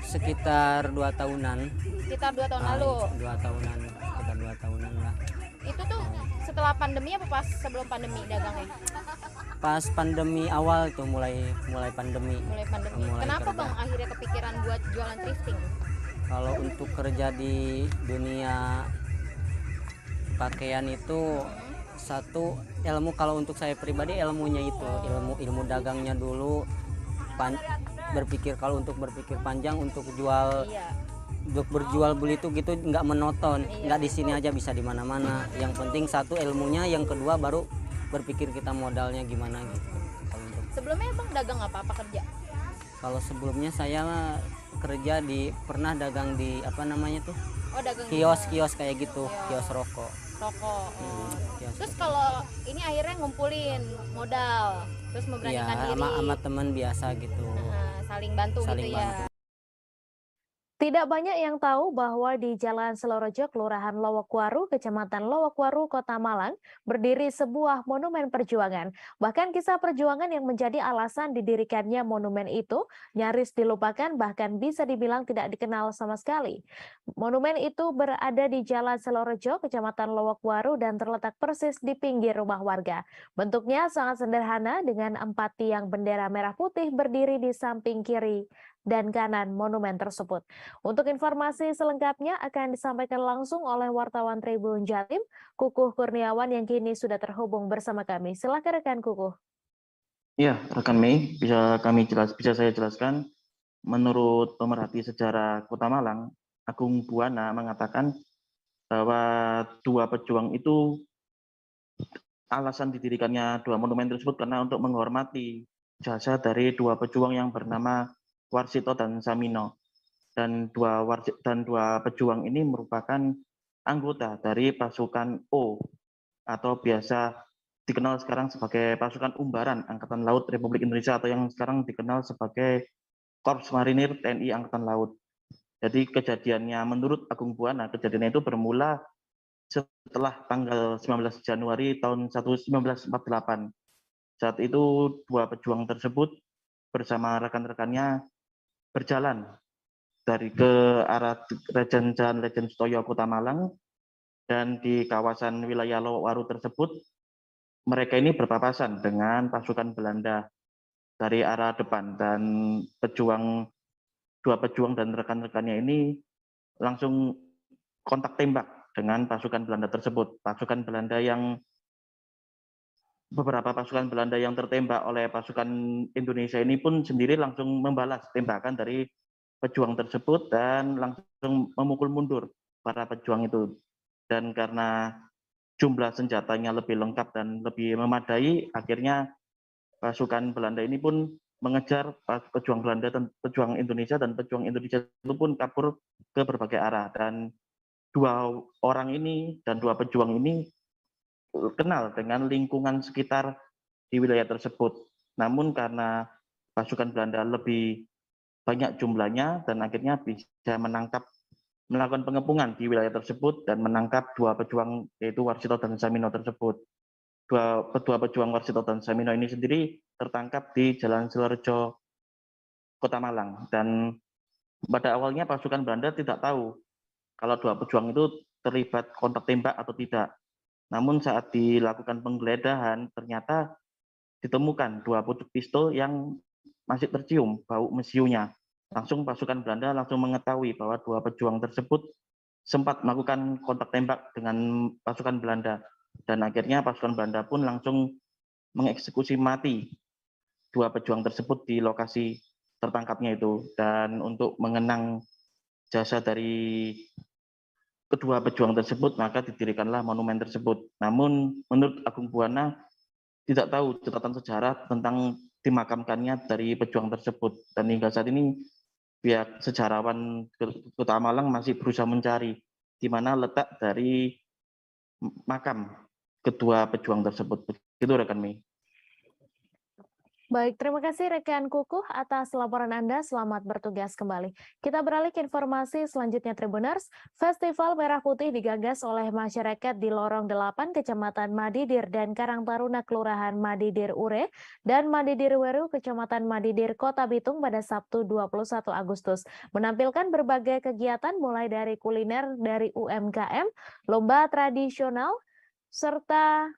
Sekitar 2 tahunan. Sekitar 2 tahun lalu? 2 tahunan, sekitar 2 tahunan lah. Itu tuh setelah pandemi apa pas sebelum pandemi dagangnya? Pas pandemi awal tuh, mulai pandemi. Mulai pandemi. Kenapa Bang akhirnya kepikiran buat jualan thrifting? Kalau untuk kerja di dunia pakaian itu satu ilmu, kalau untuk saya pribadi ilmunya itu ilmu dagangnya dulu, berpikir kalau untuk berpikir panjang untuk jual untuk berjual beli itu gitu nggak monoton, nggak di sini aja, bisa di mana-mana. Yang penting satu ilmunya, yang kedua baru berpikir kita modalnya gimana gitu. Sebelumnya Bang dagang apa kerja? Kalau sebelumnya saya kerja pernah dagang di apa namanya tuh? Oh, dagang kios kayak gitu, kios rokok. Terus kalau ini akhirnya ngumpulin modal, terus memberanikan diri. Sama teman biasa gitu. Saling bantu gitu ya. Tidak banyak yang tahu bahwa di Jalan Selorojo, Kelurahan Lowokwaru, Kecamatan Lowokwaru, Kota Malang, berdiri sebuah monumen perjuangan. Bahkan kisah perjuangan yang menjadi alasan didirikannya monumen itu nyaris dilupakan, bahkan bisa dibilang tidak dikenal sama sekali. Monumen itu berada di Jalan Selorojo, Kecamatan Lowokwaru, dan terletak persis di pinggir rumah warga. Bentuknya sangat sederhana dengan 4 tiang bendera merah putih berdiri di samping kiri dan kanan monumen tersebut. Untuk informasi selengkapnya akan disampaikan langsung oleh wartawan Tribun Jatim, Kukuh Kurniawan, yang kini sudah terhubung bersama kami. Silakan rekan Kukuh. Iya, rekan Mei, bisa saya jelaskan. Menurut pemerhati sejarah Kota Malang, Agung Buwana mengatakan bahwa 2 pejuang itu alasan didirikannya 2 monumen tersebut karena untuk menghormati jasa dari 2 pejuang yang bernama Warsito dan Samino, dan dua pejuang ini merupakan anggota dari pasukan O atau biasa dikenal sekarang sebagai pasukan Umbaran Angkatan Laut Republik Indonesia, atau yang sekarang dikenal sebagai Korps Marinir TNI Angkatan Laut. Jadi kejadiannya menurut Agung Buwana, kejadiannya itu bermula setelah tanggal 19 Januari tahun 1948. Saat itu 2 pejuang tersebut bersama rekan-rekannya berjalan dari ke arah Jalan Lejen Sutoyo, Kota Malang, dan di kawasan wilayah Lowokwaru tersebut mereka ini berpapasan dengan pasukan Belanda dari arah depan, dan 2 pejuang dan rekan-rekannya ini langsung kontak tembak dengan pasukan Belanda tersebut. Pasukan Belanda yang beberapa pasukan Belanda yang tertembak oleh pasukan Indonesia ini pun sendiri langsung membalas tembakan dari pejuang tersebut dan langsung memukul mundur para pejuang itu. Dan karena jumlah senjatanya lebih lengkap dan lebih memadai, akhirnya pasukan Belanda ini pun mengejar pejuang Belanda dan pejuang Indonesia, dan pejuang Indonesia itu pun kabur ke berbagai arah. Dan dua orang ini dan dua pejuang ini kenal dengan lingkungan sekitar di wilayah tersebut. Namun karena pasukan Belanda lebih banyak jumlahnya dan akhirnya bisa melakukan pengepungan di wilayah tersebut dan menangkap dua pejuang, yaitu Warsito dan Samino tersebut. Dua pejuang Warsito dan Samino ini sendiri tertangkap di Jalan Sidoarjo, Kota Malang. Dan pada awalnya pasukan Belanda tidak tahu kalau dua pejuang itu terlibat kontak tembak atau tidak. Namun saat dilakukan penggeledahan, ternyata ditemukan dua pucuk pistol yang masih tercium bau mesiunya. Langsung pasukan Belanda langsung mengetahui bahwa dua pejuang tersebut sempat melakukan kontak tembak dengan pasukan Belanda. Dan akhirnya pasukan Belanda pun langsung mengeksekusi mati dua pejuang tersebut di lokasi tertangkapnya itu. Dan untuk mengenang jasa dari kedua pejuang tersebut, maka didirikanlah monumen tersebut. Namun menurut Agung Buwana tidak tahu catatan sejarah tentang dimakamkannya dari pejuang tersebut. Dan hingga saat ini pihak sejarawan Kota Malang masih berusaha mencari di mana letak dari makam kedua pejuang tersebut. Itu rekan Mei. Baik, terima kasih rekan Kukuh atas laporan Anda. Selamat bertugas kembali. Kita beralih ke informasi selanjutnya, Tribuners. Festival Merah Putih digagas oleh masyarakat di Lorong 8, Kecamatan Madidir dan Karang Taruna, Kelurahan Madidir Ure, dan Madidir Weru, Kecamatan Madidir, Kota Bitung pada Sabtu 21 Agustus. Menampilkan berbagai kegiatan mulai dari kuliner dari UMKM, lomba tradisional, serta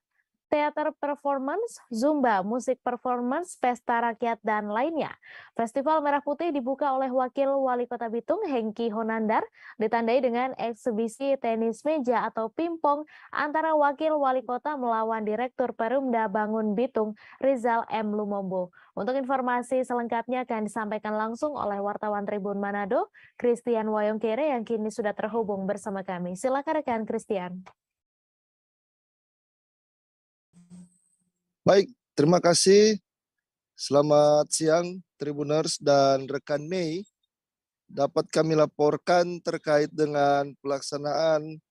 teater performance, zumba, musik performance, pesta rakyat, dan lainnya. Festival Merah Putih dibuka oleh Wakil Wali Kota Bitung, Hengki Honandar, ditandai dengan eksibisi tenis meja atau pingpong antara Wakil Wali Kota melawan Direktur Perumda Bangun Bitung, Rizal M. Lumombo. Untuk informasi selengkapnya akan disampaikan langsung oleh wartawan Tribun Manado, Christian Wayongkere, yang kini sudah terhubung bersama kami. Silakan rekan Christian. Baik, terima kasih. Selamat siang Tribuners dan rekan Mei. Dapat kami laporkan terkait dengan pelaksanaan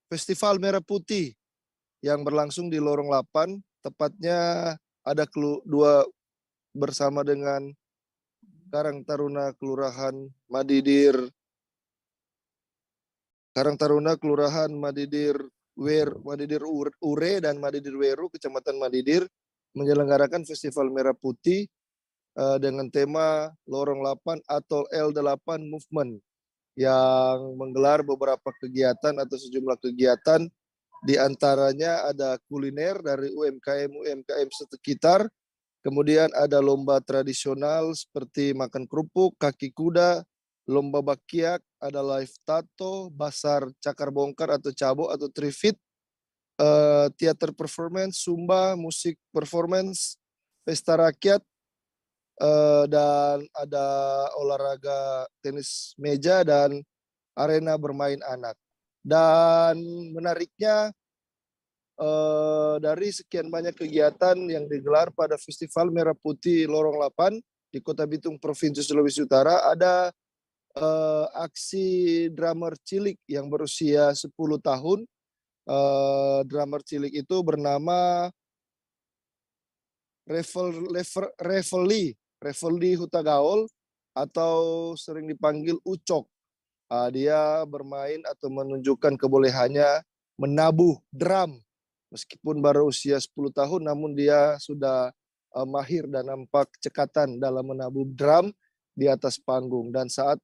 Festival Merah Putih yang berlangsung di Lorong 8. Tepatnya ada dua bersama dengan Karang Taruna Kelurahan Madidir. Karang Taruna Kelurahan Madidir Ure dan Madidir Weru, Kecamatan Madidir, menyelenggarakan Festival Merah Putih dengan tema Lorong 8 atau L8 Movement yang menggelar beberapa kegiatan atau sejumlah kegiatan, di antaranya ada kuliner dari UMKM sekitar, kemudian ada lomba tradisional seperti makan kerupuk, kaki kuda, lomba bakiak, ada live tato, basar cakar bongkar atau cabo atau trifit, teater performance, zumba, musik performance, pesta rakyat, dan ada olahraga tenis meja dan arena bermain anak. Dan menariknya dari sekian banyak kegiatan yang digelar pada Festival Merah Putih Lorong 8 di Kota Bitung, Provinsi Sulawesi Utara, ada aksi drummer cilik yang berusia 10 tahun. Drummer cilik itu bernama Revelli Hutagaol atau sering dipanggil Ucok. Dia bermain atau menunjukkan kebolehannya menabuh drum. Meskipun baru usia 10 tahun, namun dia sudah mahir dan nampak cekatan dalam menabuh drum di atas panggung. Dan saat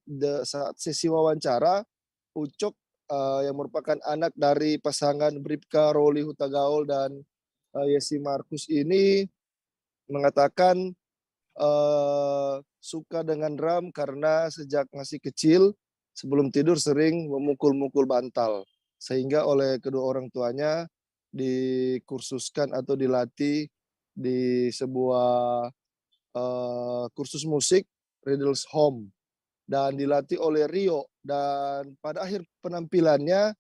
sesi wawancara, Ucok yang merupakan anak dari pasangan Bribka Roli Hutagaol dan Yesi Markus ini mengatakan suka dengan drum karena sejak masih kecil sebelum tidur sering memukul-mukul bantal, sehingga oleh kedua orang tuanya dikursuskan atau dilatih di sebuah kursus musik Riddles Home dan dilatih oleh Rio, dan pada akhir penampilannya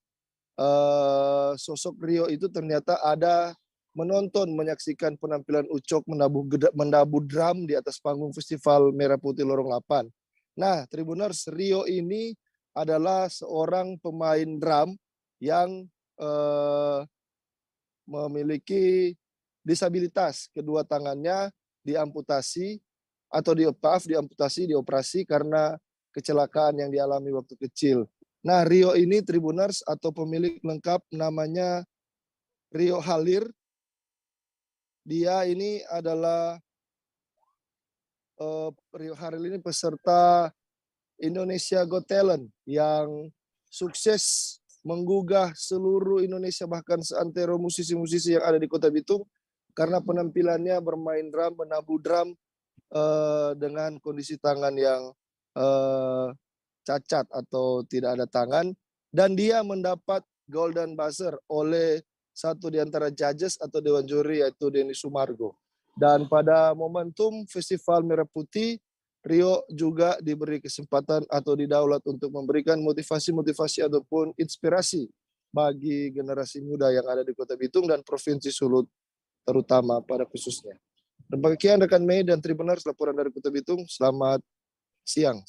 sosok Rio itu ternyata ada menyaksikan penampilan Ucok menabuh drum di atas panggung Festival Merah Putih Lorong 8. Nah, Tribuners, Rio ini adalah seorang pemain drum yang memiliki disabilitas, kedua tangannya diamputasi atau dioperasi karena kecelakaan yang dialami waktu kecil. Nah, Rio ini Tribuners atau pemilik lengkap namanya Rio Halir. Dia ini adalah Rio Halir ini peserta Indonesia Got Talent yang sukses menggugah seluruh Indonesia, bahkan seantero musisi-musisi yang ada di Kota Bitung karena penampilannya bermain drum, menabuh drum dengan kondisi tangan yang cacat atau tidak ada tangan, dan dia mendapat Golden Buzzer oleh satu di antara judges atau dewan juri, yaitu Denny Sumargo. Dan pada momentum Festival Merah Putih, Rio juga diberi kesempatan atau didaulat untuk memberikan motivasi-motivasi ataupun inspirasi bagi generasi muda yang ada di Kota Bitung dan Provinsi Sulut terutama pada khususnya. Demikian rekan Mei dan Tribuners, laporan dari Kota Bitung. Selamat siang.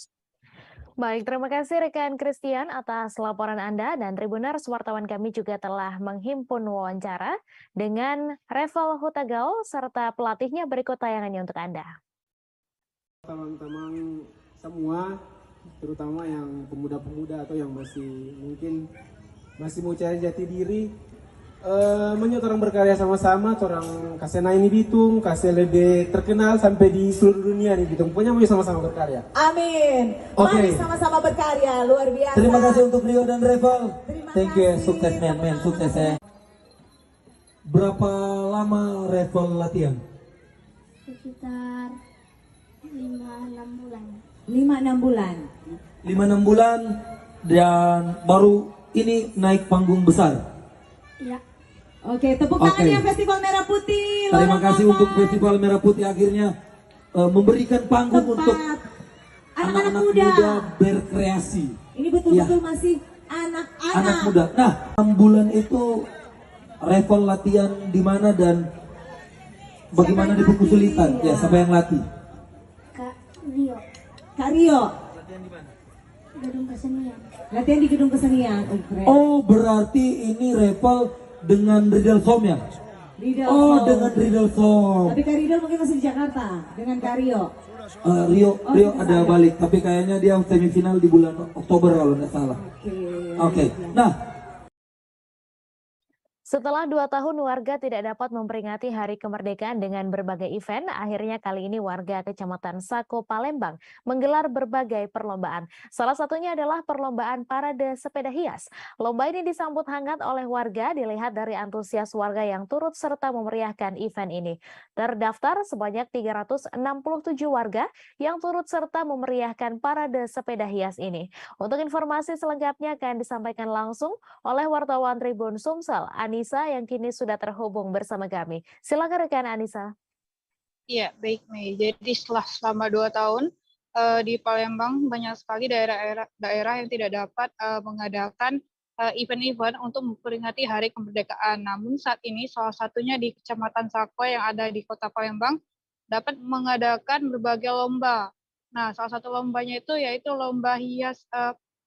Baik, terima kasih rekan Christian atas laporan Anda, dan Tribuners, wartawan kami juga telah menghimpun wawancara dengan Revel Hutagao serta pelatihnya. Berikut tayangannya untuk Anda. Teman-teman semua, terutama yang pemuda-pemuda atau yang mungkin masih mau cari jati diri, menyuruh orang berkarya sama-sama, orang kasih ini Bitung, kasih lebih terkenal sampai di seluruh dunia nih Bitung. Pokoknya mau sama-sama berkarya. Amin. Mari sama-sama berkarya, luar biasa. Terima kasih untuk Rio dan Revel. Thank you, sukses men, sukses ya. Berapa lama Revel latihan? Sekitar 5-6 bulan. 5-6 bulan. 5-6 bulan dan baru ini naik panggung besar. Iya. Oke, tepuk tangannya Festival Merah Putih. Terima kasih untuk Festival Merah Putih akhirnya memberikan panggung untuk anak-anak muda berkreasi. Ini betul-betul masih anak-anak. Anak muda. Nah, 6 bulan itu Revel latihan di mana dan bagaimana di kesulitan? Ya, siapa yang latih? Kak Rio. Kak Rio. Gedung kesenian. Latihan di gedung kesenian. Oh, berarti ini Revel dengan Riddle Som ya? Dengan Riddle Som. Tapi Kak Riddle mungkin masih di Jakarta dengan Kak Rio. Rio ada balik, tapi kayaknya dia semifinal di bulan Oktober kalau tidak salah. Oke. Nah, setelah 2 tahun warga tidak dapat memperingati Hari Kemerdekaan dengan berbagai event, akhirnya kali ini warga Kecamatan Sako, Palembang menggelar berbagai perlombaan. Salah satunya adalah perlombaan parade sepeda hias. Lomba ini disambut hangat oleh warga, dilihat dari antusias warga yang turut serta memeriahkan event ini. Terdaftar sebanyak 367 warga yang turut serta memeriahkan parade sepeda hias ini. Untuk informasi selengkapnya akan disampaikan langsung oleh wartawan Tribun Sumsel, Anissa, yang kini sudah terhubung bersama kami. Silakan rekan Anissa. Iya, baik Mei. Jadi selama 2 tahun di Palembang banyak sekali daerah yang tidak dapat mengadakan event-event untuk memperingati Hari Kemerdekaan. Namun saat ini salah satunya di Kecamatan Sako yang ada di Kota Palembang dapat mengadakan berbagai lomba. Nah, salah satu lombanya itu yaitu lomba hias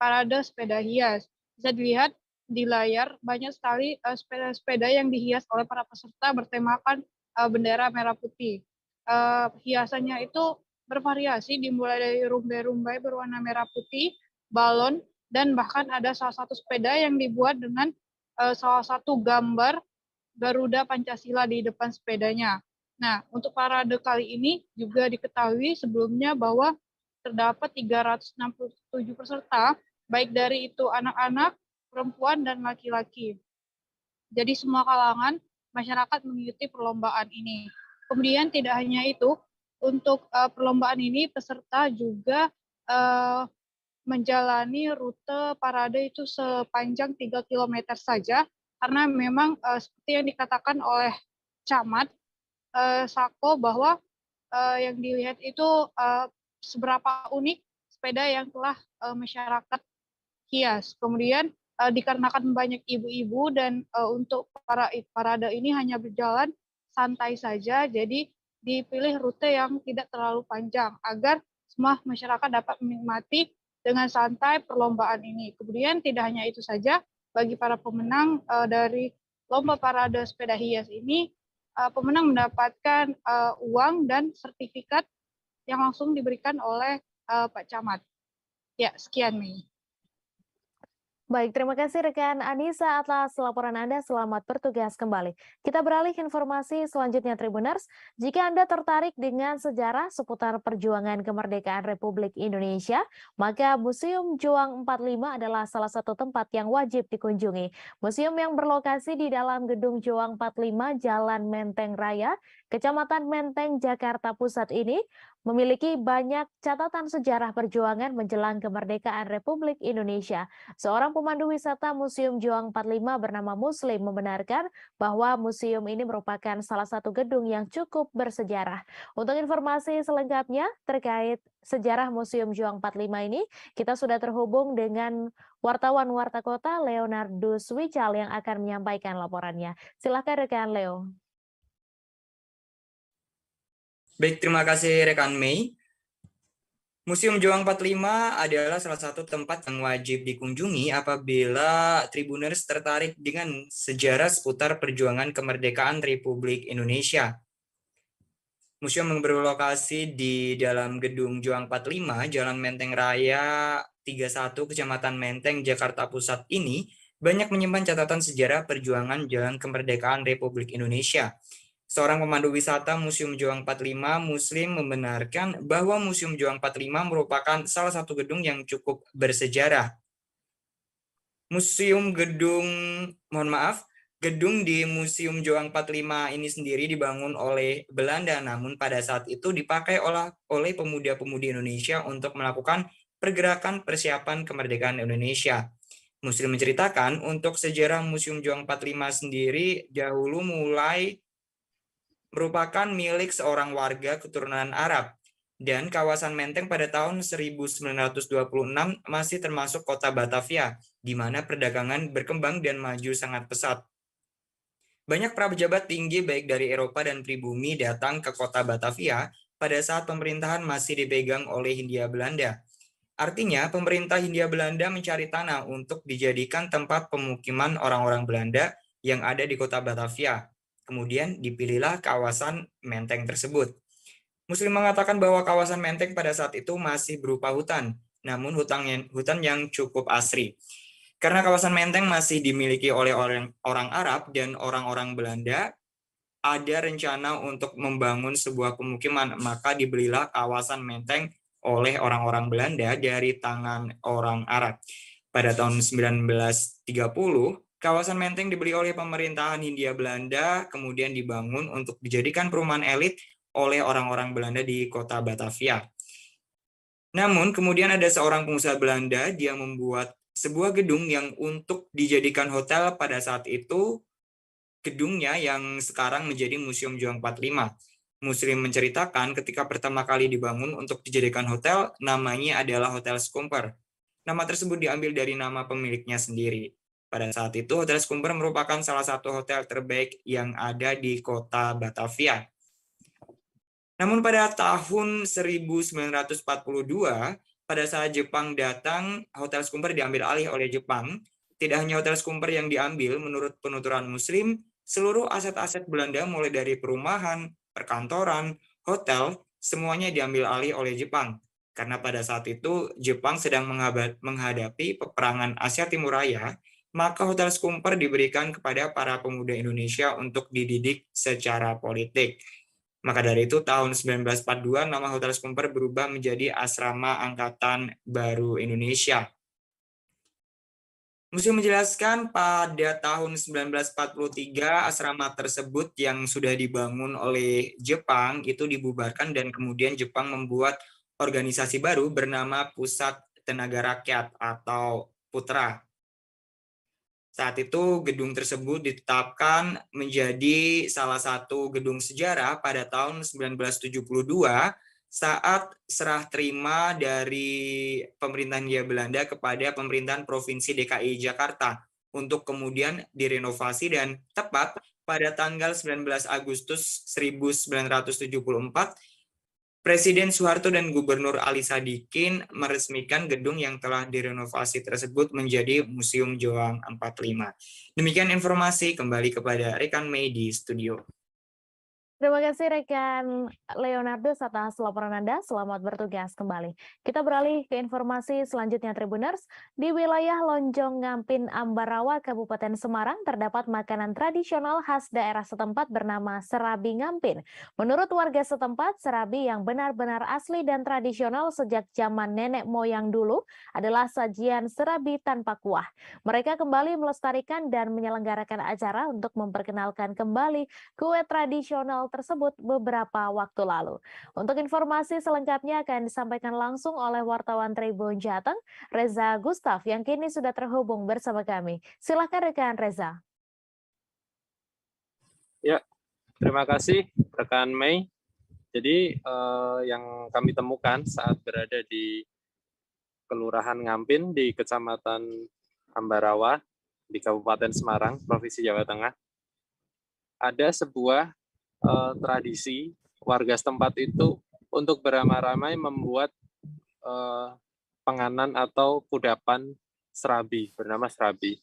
parade sepeda hias. Bisa dilihat di layar banyak sekali sepeda-sepeda yang dihias oleh para peserta bertemakan bendera merah putih. Hiasannya itu bervariasi, dimulai dari rumbai-rumbai berwarna merah putih, balon, dan bahkan ada salah satu sepeda yang dibuat dengan salah satu gambar Garuda Pancasila di depan sepedanya. Nah, untuk parade kali ini juga diketahui sebelumnya bahwa terdapat 367 peserta, baik dari itu anak-anak, perempuan, dan laki-laki. Jadi semua kalangan masyarakat mengikuti perlombaan ini. Kemudian tidak hanya itu, untuk perlombaan ini peserta juga menjalani rute parade itu sepanjang 3 km saja karena memang seperti yang dikatakan oleh Camat Sako bahwa yang dilihat itu seberapa unik sepeda yang telah masyarakat hias. Kemudian dikarenakan banyak ibu-ibu dan untuk para parade ini hanya berjalan santai saja, jadi dipilih rute yang tidak terlalu panjang agar semua masyarakat dapat menikmati dengan santai perlombaan ini. Kemudian tidak hanya itu saja, bagi para pemenang dari lomba parade sepeda hias ini, pemenang mendapatkan uang dan sertifikat yang langsung diberikan oleh Pak Camat. Ya, sekian Mei. Baik, terima kasih rekan Anissa atas laporan Anda. Selamat bertugas kembali. Kita beralih ke informasi selanjutnya Tribuners. Jika Anda tertarik dengan sejarah seputar perjuangan kemerdekaan Republik Indonesia, maka Museum Juang 45 adalah salah satu tempat yang wajib dikunjungi. Museum yang berlokasi di dalam Gedung Juang 45 Jalan Menteng Raya, Kecamatan Menteng, Jakarta Pusat ini memiliki banyak catatan sejarah perjuangan menjelang kemerdekaan Republik Indonesia. Seorang pemandu wisata Museum Juang 45 bernama Muslim membenarkan bahwa museum ini merupakan salah satu gedung yang cukup bersejarah. Untuk informasi selengkapnya terkait sejarah Museum Juang 45 ini, kita sudah terhubung dengan wartawan Warta Kota Leonardus Wical yang akan menyampaikan laporannya. Silakan rekan Leo. Baik, terima kasih rekan Mei. Museum Juang 45 adalah salah satu tempat yang wajib dikunjungi apabila Tribuners tertarik dengan sejarah seputar perjuangan kemerdekaan Republik Indonesia. Museum yang berlokasi di dalam Gedung Juang 45, Jalan Menteng Raya 31, Kecamatan Menteng, Jakarta Pusat ini banyak menyimpan catatan sejarah perjuangan jalan kemerdekaan Republik Indonesia. Seorang pemandu wisata Museum Juang 45, Muslim, membenarkan bahwa Museum Juang 45 merupakan salah satu gedung yang cukup bersejarah. Gedung di Museum Juang 45 ini sendiri dibangun oleh Belanda, namun pada saat itu dipakai oleh pemuda-pemudi Indonesia untuk melakukan pergerakan persiapan kemerdekaan Indonesia. Muslim menceritakan untuk sejarah Museum Juang 45 sendiri dahulu merupakan milik seorang warga keturunan Arab, dan kawasan Menteng pada tahun 1926 masih termasuk kota Batavia, di mana perdagangan berkembang dan maju sangat pesat. Banyak para pejabat tinggi baik dari Eropa dan pribumi datang ke kota Batavia pada saat pemerintahan masih dipegang oleh Hindia Belanda. Artinya, pemerintah Hindia Belanda mencari tanah untuk dijadikan tempat pemukiman orang-orang Belanda yang ada di kota Batavia. Kemudian dipilihlah kawasan Menteng tersebut. Muslim mengatakan bahwa kawasan Menteng pada saat itu masih berupa hutan, namun hutan yang cukup asri. Karena kawasan Menteng masih dimiliki oleh orang Arab dan orang-orang Belanda, ada rencana untuk membangun sebuah pemukiman, maka dibelilah kawasan Menteng oleh orang-orang Belanda dari tangan orang Arab. Pada tahun 1930, kawasan Menteng dibeli oleh pemerintahan Hindia Belanda, kemudian dibangun untuk dijadikan perumahan elit oleh orang-orang Belanda di kota Batavia. Namun, kemudian ada seorang pengusaha Belanda, dia membuat sebuah gedung yang untuk dijadikan hotel pada saat itu, gedungnya yang sekarang menjadi Museum Juang 45. Muslim menceritakan ketika pertama kali dibangun untuk dijadikan hotel, namanya adalah Hotel Skumper. Nama tersebut diambil dari nama pemiliknya sendiri. Pada saat itu, Hotel Skumper merupakan salah satu hotel terbaik yang ada di kota Batavia. Namun pada tahun 1942, pada saat Jepang datang, Hotel Skumper diambil alih oleh Jepang. Tidak hanya Hotel Skumper yang diambil, menurut penuturan Muslim, seluruh aset-aset Belanda mulai dari perumahan, perkantoran, hotel, semuanya diambil alih oleh Jepang. Karena pada saat itu Jepang sedang menghadapi peperangan Asia Timur Raya, maka Hotel Skumper diberikan kepada para pemuda Indonesia untuk dididik secara politik. Maka dari itu tahun 1942 nama Hotel Skumper berubah menjadi Asrama Angkatan Baru Indonesia. Museum menjelaskan pada tahun 1943 asrama tersebut yang sudah dibangun oleh Jepang itu dibubarkan dan kemudian Jepang membuat organisasi baru bernama Pusat Tenaga Rakyat atau PUTRA. Saat itu gedung tersebut ditetapkan menjadi salah satu gedung sejarah pada tahun 1972 saat serah terima dari pemerintahan Hindia Belanda kepada pemerintahan Provinsi DKI Jakarta untuk kemudian direnovasi, dan tepat pada tanggal 19 Agustus 1974 Presiden Soeharto dan Gubernur Ali Sadikin meresmikan gedung yang telah direnovasi tersebut menjadi Museum Joang 45. Demikian informasi, kembali kepada rekan Mei di studio. Terima kasih rekan Leonardo atas laporan Anda. Selamat bertugas kembali. Kita beralih ke informasi selanjutnya, Tribuners. Di wilayah Lonjong Ngampin, Ambarawa, Kabupaten Semarang, terdapat makanan tradisional khas daerah setempat bernama serabi ngampin. Menurut warga setempat, serabi yang benar-benar asli dan tradisional sejak zaman nenek moyang dulu adalah sajian serabi tanpa kuah. Mereka kembali melestarikan dan menyelenggarakan acara untuk memperkenalkan kembali kue tradisional tersebut beberapa waktu lalu. Untuk informasi selengkapnya akan disampaikan langsung oleh wartawan Tribun Jateng, Reza Gustaf, yang kini sudah terhubung bersama kami. Silakan rekan Reza. Ya, terima kasih rekan Mei. Jadi yang kami temukan saat berada di Kelurahan Ngampin di Kecamatan Ambarawa di Kabupaten Semarang, Provinsi Jawa Tengah, ada sebuah tradisi warga setempat itu untuk beramai-ramai membuat penganan atau kudapan serabi bernama serabi.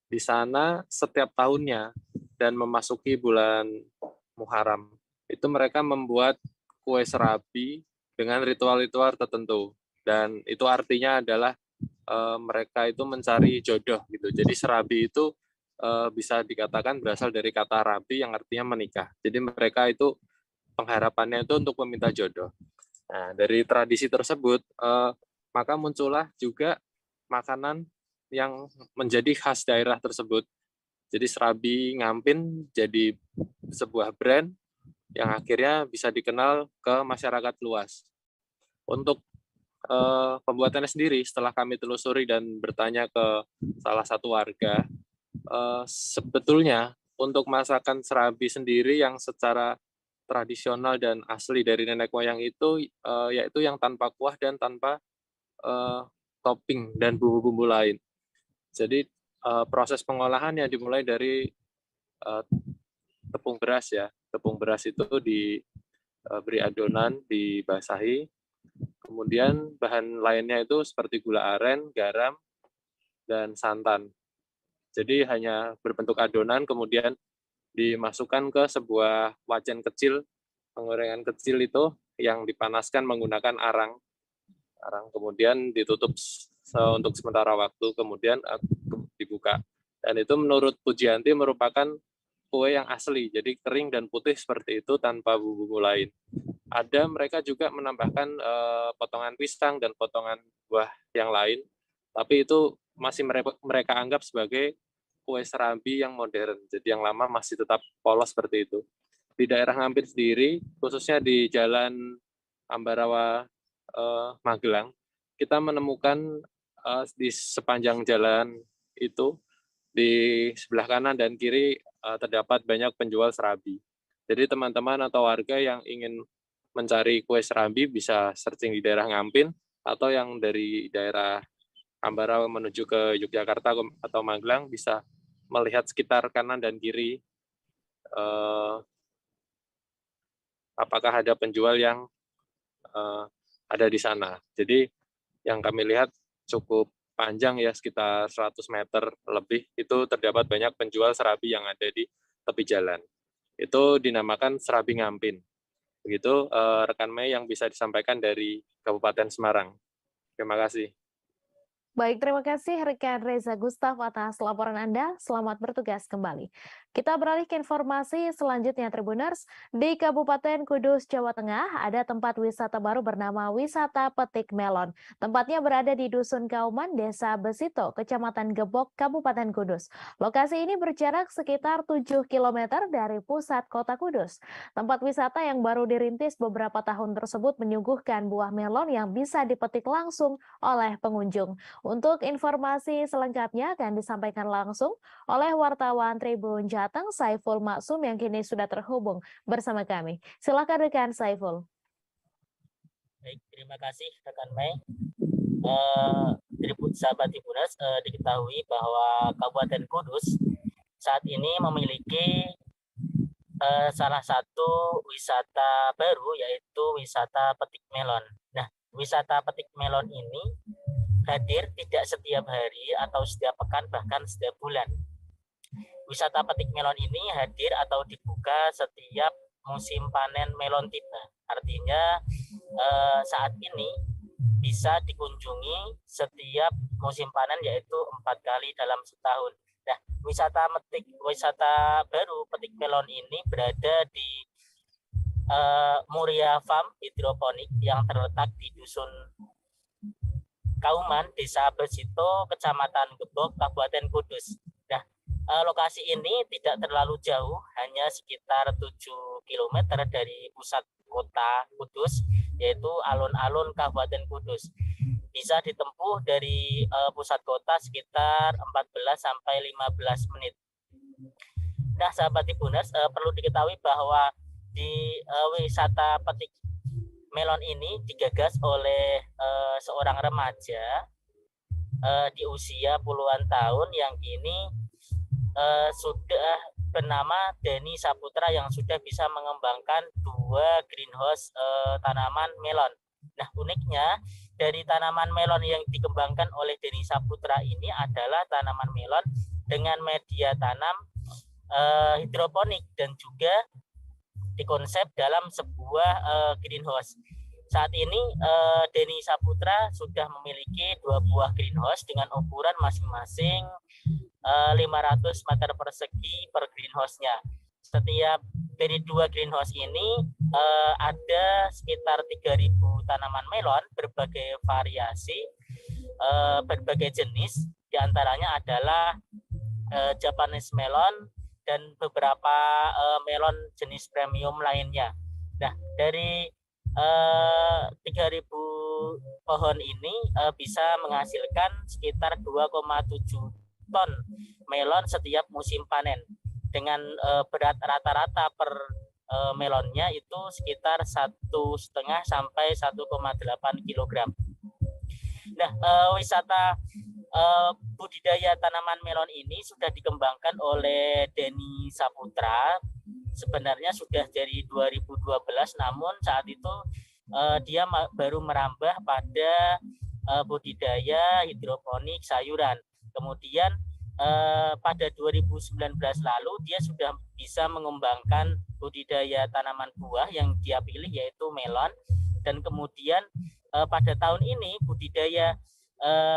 Di sana setiap tahunnya dan memasuki bulan Muharram itu mereka membuat kue serabi dengan ritual-ritual tertentu, dan itu artinya adalah mereka itu mencari jodoh gitu. Jadi serabi itu bisa dikatakan berasal dari kata rabi yang artinya menikah. Jadi mereka itu pengharapannya itu untuk meminta jodoh. Nah, dari tradisi tersebut maka muncullah juga makanan yang menjadi khas daerah tersebut. Jadi serabi Ngampin jadi sebuah brand yang akhirnya bisa dikenal ke masyarakat luas. Untuk pembuatannya sendiri, setelah kami telusuri dan bertanya ke salah satu warga, sebetulnya untuk masakan serabi sendiri yang secara tradisional dan asli dari nenek moyang itu yaitu yang tanpa kuah dan tanpa topping dan bumbu-bumbu lain. Jadi proses pengolahannya dimulai dari tepung beras ya. Tepung beras itu diberi adonan, dibasahi. Kemudian bahan lainnya itu seperti gula aren, garam, dan santan. Jadi hanya berbentuk adonan, kemudian dimasukkan ke sebuah wajan kecil, penggorengan kecil itu yang dipanaskan menggunakan arang. Kemudian ditutup untuk sementara waktu, kemudian dibuka. Dan itu menurut Pujianti merupakan kue yang asli, jadi kering dan putih seperti itu tanpa bumbu lain. Ada mereka juga menambahkan potongan pisang dan potongan buah yang lain, tapi itu masih mereka anggap sebagai kue serabi yang modern, jadi yang lama masih tetap polos seperti itu. Di daerah Ngampin sendiri, khususnya di Jalan Ambarawa Magelang, kita menemukan di sepanjang jalan itu, di sebelah kanan dan kiri terdapat banyak penjual serabi. Jadi teman-teman atau warga yang ingin mencari kue serabi bisa searching di daerah Ngampin, atau yang dari daerah Ambarawa menuju ke Yogyakarta atau Magelang bisa melihat sekitar kanan dan kiri apakah ada penjual yang ada di sana. Jadi yang kami lihat cukup panjang ya, sekitar 100 meter lebih, itu terdapat banyak penjual serabi yang ada di tepi jalan. Itu dinamakan serabi Ngampin. Begitu rekan Mei yang bisa disampaikan dari Kabupaten Semarang. Terima kasih. Baik, terima kasih rekan Reza Gustaf atas laporan Anda. Selamat bertugas kembali. Kita beralih ke informasi selanjutnya, Tribuners. Di Kabupaten Kudus, Jawa Tengah, ada tempat wisata baru bernama Wisata Petik Melon. Tempatnya berada di Dusun Kauman, Desa Besito, Kecamatan Gebok, Kabupaten Kudus. Lokasi ini berjarak sekitar 7 km dari pusat kota Kudus. Tempat wisata yang baru dirintis beberapa tahun tersebut menyuguhkan buah melon yang bisa dipetik langsung oleh pengunjung. Untuk informasi selengkapnya akan disampaikan langsung oleh wartawan Tribun Jateng Saiful Maksum yang kini sudah terhubung bersama kami. Silakan rekan Saiful. Baik, terima kasih rekan Mei. Sahabat Tribuners, diketahui bahwa Kabupaten Kudus saat ini memiliki salah satu wisata baru, yaitu wisata petik melon. Nah, wisata petik melon ini hadir tidak setiap hari atau setiap pekan, bahkan setiap bulan. Wisata petik melon ini hadir atau dibuka setiap musim panen melon tiba. Artinya saat ini bisa dikunjungi setiap musim panen, yaitu 4 kali dalam setahun. Nah, wisata baru petik melon ini berada di Muria Farm Hidroponik yang terletak di Dusun Kauman, Desa Besito, Kecamatan Gebok, Kabupaten Kudus. Nah, lokasi ini tidak terlalu jauh, hanya sekitar 7 km dari pusat kota Kudus, yaitu alun-alun Kabupaten Kudus. Bisa ditempuh dari pusat kota sekitar 14 sampai 15 menit. Nah, sahabat Tribuners, perlu diketahui bahwa di wisata petik melon ini digagas oleh seorang remaja di usia puluhan tahun yang kini sudah bernama Denny Saputra, yang sudah bisa mengembangkan 2 greenhouse tanaman melon. Nah, uniknya dari tanaman melon yang dikembangkan oleh Denny Saputra ini adalah tanaman melon dengan media tanam hidroponik dan juga dikonsep dalam sebuah greenhouse. Saat ini Denny Saputra sudah memiliki 2 buah greenhouse dengan ukuran masing-masing 500 meter persegi per greenhouse-nya. Setiap dari 2 greenhouse ini ada sekitar 3.000 tanaman melon berbagai variasi, berbagai jenis, diantaranya adalah Japanese melon dan beberapa melon jenis premium lainnya. Nah, dari 3.000 pohon ini bisa menghasilkan sekitar 2,7 ton melon setiap musim panen, dengan berat rata-rata per melonnya itu sekitar 1,5 sampai 1,8 kg. Nah, wisata budidaya tanaman melon ini sudah dikembangkan oleh Denny Saputra. Sebenarnya sudah dari 2012, namun saat itu dia baru merambah pada budidaya hidroponik sayuran. Kemudian pada 2019 lalu dia sudah bisa mengembangkan budidaya tanaman buah yang dia pilih, yaitu melon. Dan kemudian pada tahun ini budidaya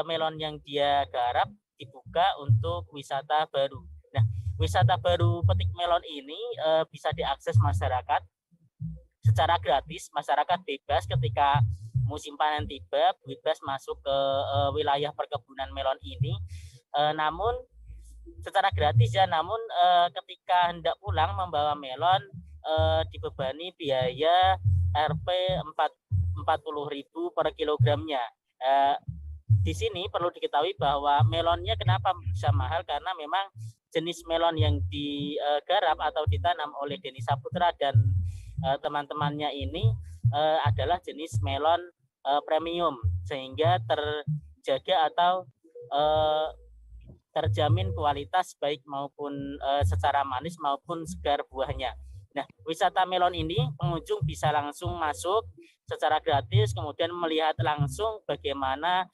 melon yang dia garap dibuka untuk wisata baru. Nah, wisata baru petik melon ini bisa diakses masyarakat secara gratis. Masyarakat bebas ketika musim panen tiba, bebas masuk ke wilayah perkebunan melon ini. Namun secara gratis ya, namun ketika hendak pulang membawa melon dibebani biaya Rp 40.000 per kilogramnya. Di sini perlu diketahui bahwa melonnya kenapa bisa mahal, karena memang jenis melon yang digarap atau ditanam oleh Denny Saputra dan teman-temannya ini adalah jenis melon premium, sehingga terjaga atau terjamin kualitas baik maupun secara manis maupun segar buahnya. Nah, wisata melon ini pengunjung bisa langsung masuk secara gratis, kemudian melihat langsung bagaimana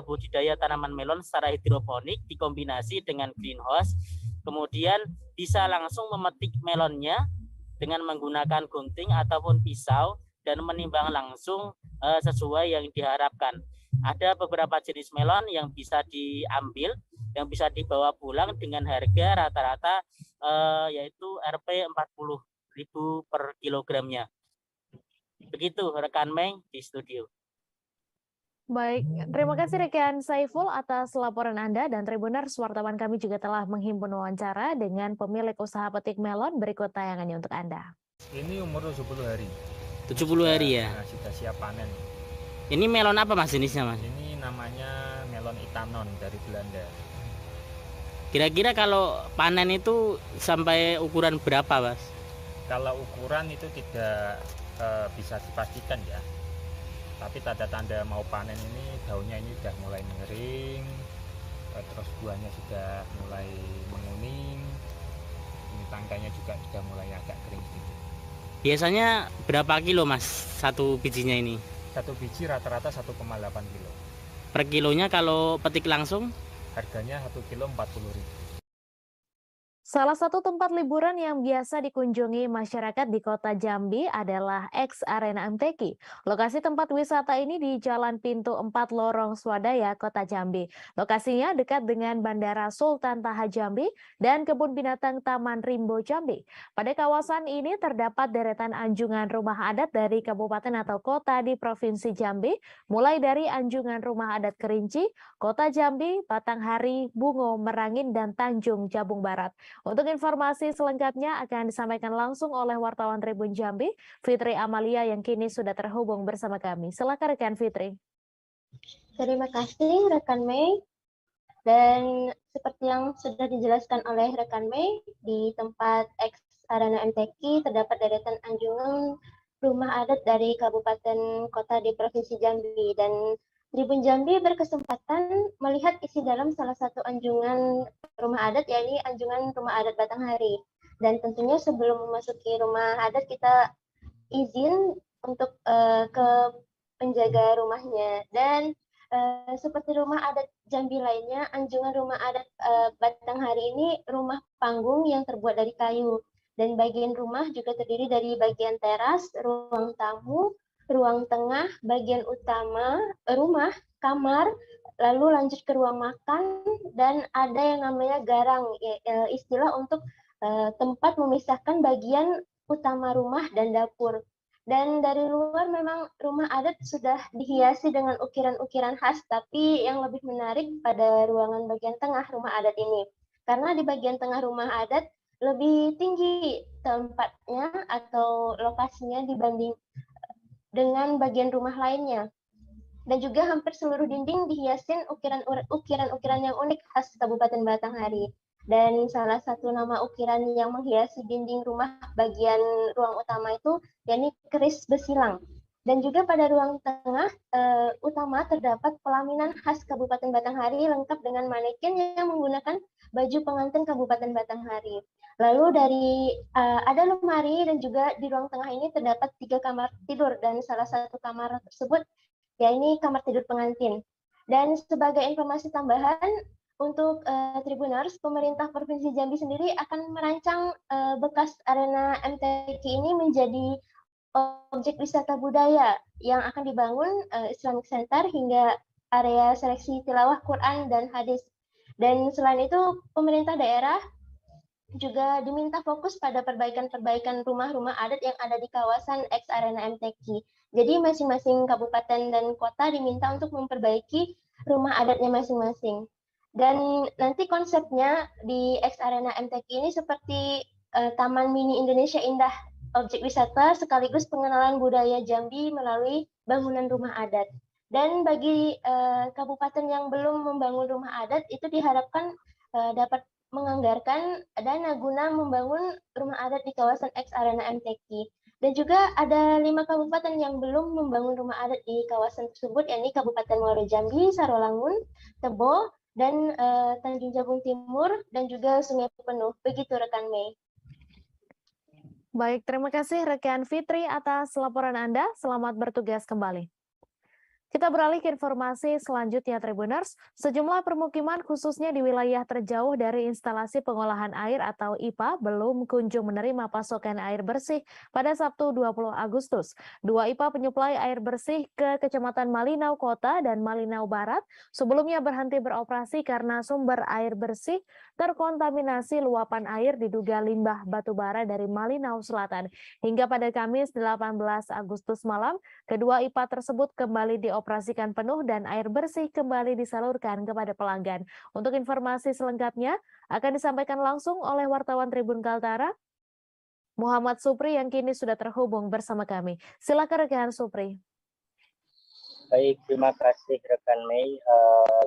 budidaya tanaman melon secara hidroponik dikombinasi dengan greenhouse. Kemudian bisa langsung memetik melonnya dengan menggunakan gunting ataupun pisau dan menimbang langsung sesuai yang diharapkan. Ada beberapa jenis melon yang bisa diambil, yang bisa dibawa pulang dengan harga rata-rata yaitu Rp 40.000 per kilogramnya. Begitu rekan Mei di studio. Baik, terima kasih rekan Saiful atas laporan Anda, dan Tribuners, wartawan kami juga telah menghimpun wawancara dengan pemilik usaha petik melon. Berikut tayangannya untuk Anda. Ini umur 70 hari. 70 hari ya? Sudah siap panen. Ini melon apa Mas jenisnya Mas? Ini namanya melon itanon dari Belanda. Kira-kira kalau panen itu sampai ukuran berapa Mas? Kalau ukuran itu tidak bisa dipastikan ya. Tapi tanda-tanda mau panen ini daunnya ini sudah mulai mengering, terus buahnya sudah mulai menguning, ini tangkainya juga sudah mulai agak kering sedikit. Biasanya berapa kilo Mas satu bijinya ini? Satu biji rata-rata 1,8 kilo. Per kilonya kalau petik langsung? Harganya 1 kilo 40.000. Salah satu tempat liburan yang biasa dikunjungi masyarakat di kota Jambi adalah X Arena MTQ. Lokasi tempat wisata ini di Jalan Pintu 4 Lorong Swadaya, kota Jambi. Lokasinya dekat dengan Bandara Sultan Taha Jambi dan Kebun Binatang Taman Rimbo Jambi. Pada kawasan ini terdapat deretan anjungan rumah adat dari kabupaten atau kota di Provinsi Jambi, mulai dari anjungan rumah adat Kerinci, Kota Jambi, Batanghari, Bungo, Merangin, dan Tanjung Jabung Barat. Untuk informasi selengkapnya akan disampaikan langsung oleh wartawan Tribun Jambi, Fitri Amalia yang kini sudah terhubung bersama kami. Silakan rekan Fitri. Terima kasih rekan Mei. Dan seperti yang sudah dijelaskan oleh rekan Mei, di tempat X Arena MTQ terdapat deretan anjungan rumah adat dari kabupaten kota di Provinsi Jambi, dan Tribun Jambi berkesempatan melihat isi dalam salah satu anjungan rumah adat, yakni anjungan rumah adat Batanghari. Dan tentunya sebelum memasuki rumah adat kita izin untuk ke penjaga rumahnya. Dan seperti rumah adat Jambi lainnya, anjungan rumah adat Batanghari ini rumah panggung yang terbuat dari kayu. Dan bagian rumah juga terdiri dari bagian teras, ruang tamu, ruang tengah, bagian utama rumah, kamar, lalu lanjut ke ruang makan, dan ada yang namanya garang, istilah untuk tempat memisahkan bagian utama rumah dan dapur. Dan dari luar memang rumah adat sudah dihiasi dengan ukiran-ukiran khas, tapi yang lebih menarik pada ruangan bagian tengah rumah adat ini. Karena di bagian tengah rumah adat lebih tinggi tempatnya atau lokasinya dibanding dengan bagian rumah lainnya. Dan juga hampir seluruh dinding dihiasin ukiran-ukiran yang unik khas Kabupaten Batanghari. Dan salah satu nama ukiran yang menghiasi dinding rumah bagian ruang utama itu yakni keris besilang. Dan juga pada ruang tengah utama terdapat pelaminan khas Kabupaten Batanghari lengkap dengan manekin yang menggunakan baju pengantin Kabupaten Batanghari. Lalu ada lemari, dan juga di ruang tengah ini terdapat 3 kamar tidur, dan salah satu kamar tersebut yakni kamar tidur pengantin. Dan sebagai informasi tambahan untuk Tribuners, pemerintah Provinsi Jambi sendiri akan merancang bekas arena MTQ ini menjadi objek wisata budaya yang akan dibangun Islamic Center hingga area seleksi tilawah Quran dan hadis. Dan selain itu, pemerintah daerah juga diminta fokus pada perbaikan-perbaikan rumah-rumah adat yang ada di kawasan X Arena MTQ. Jadi masing-masing kabupaten dan kota diminta untuk memperbaiki rumah adatnya masing-masing. Dan nanti konsepnya di X Arena MTQ ini seperti Taman Mini Indonesia Indah, objek wisata sekaligus pengenalan budaya Jambi melalui bangunan rumah adat. Dan bagi kabupaten yang belum membangun rumah adat, itu diharapkan dapat menganggarkan dana guna membangun rumah adat di kawasan X Arena MTQ. Dan juga ada 5 kabupaten yang belum membangun rumah adat di kawasan tersebut, yakni Kabupaten Muaro Jambi, Sarolangun, Tebo, dan Tanjung Jabung Timur, dan juga Sungai Penuh. Begitu rekan Mei. Baik, terima kasih rekan Fitri atas laporan Anda. Selamat bertugas kembali. Kita beralih ke informasi selanjutnya, Tribuners. Sejumlah permukiman khususnya di wilayah terjauh dari instalasi pengolahan air atau IPA belum kunjung menerima pasokan air bersih pada Sabtu 20 Agustus. 2 IPA penyuplai air bersih ke Kecamatan Malinau Kota dan Malinau Barat sebelumnya berhenti beroperasi karena sumber air bersih terkontaminasi luapan air diduga limbah batubara dari Malinau Selatan. Hingga pada Kamis 18 Agustus malam, kedua IPA tersebut kembali dioperasikan penuh dan air bersih kembali disalurkan kepada pelanggan. Untuk informasi selengkapnya akan disampaikan langsung oleh wartawan Tribun Kaltara, Muhammad Supri yang kini sudah terhubung bersama kami. Silakan rekan Supri. Baik, terima kasih rekan Mei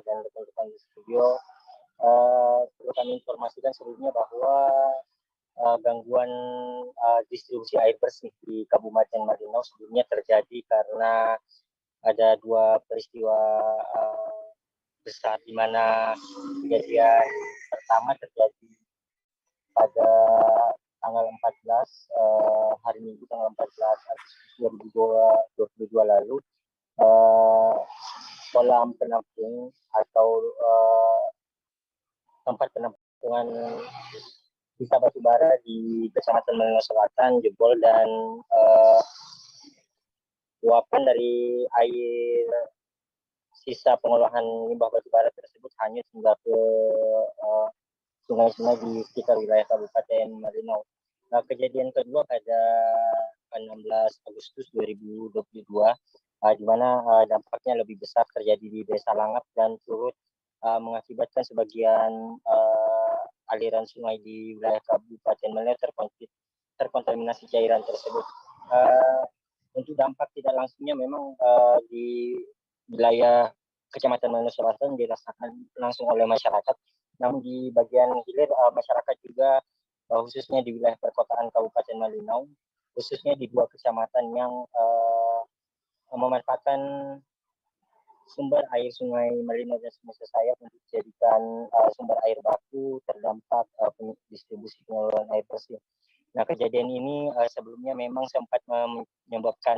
dan rekan-rekan di studio. Perlu kami informasikan sebelumnya bahwa gangguan distribusi air bersih di Kabupaten Malinau sebelumnya terjadi karena ada dua peristiwa besar, di mana kejadian pertama terjadi pada tanggal 14 hari Minggu tanggal 14 Agustus 2022 lalu. Kolam penampung atau tempat penampungan sisa batubara di Kecamatan Malinau Selatan jebol dan luapan dari air sisa pengolahan limbah batubara tersebut hanyut hingga ke sungai-sungai di sekitar wilayah Kabupaten Malinau. Nah, kejadian kedua pada 16 Agustus 2022, di mana dampaknya lebih besar terjadi di Desa Langap dan turut mengakibatkan sebagian aliran sungai di wilayah Kabupaten Malinau terkontaminasi cairan tersebut. Untuk dampak tidak langsungnya memang di wilayah Kecamatan Malinau Selatan dirasakan langsung oleh masyarakat, namun di bagian hilir masyarakat juga khususnya di wilayah perkotaan Kabupaten Malinau, khususnya di dua kecamatan yang memanfaatkan sumber air Sungai Malinau dan Sungai Sesayap untuk dijadikan sumber air baku, terdampak distribusi penyaluran air bersih. Nah, kejadian ini sebelumnya memang sempat menyebabkan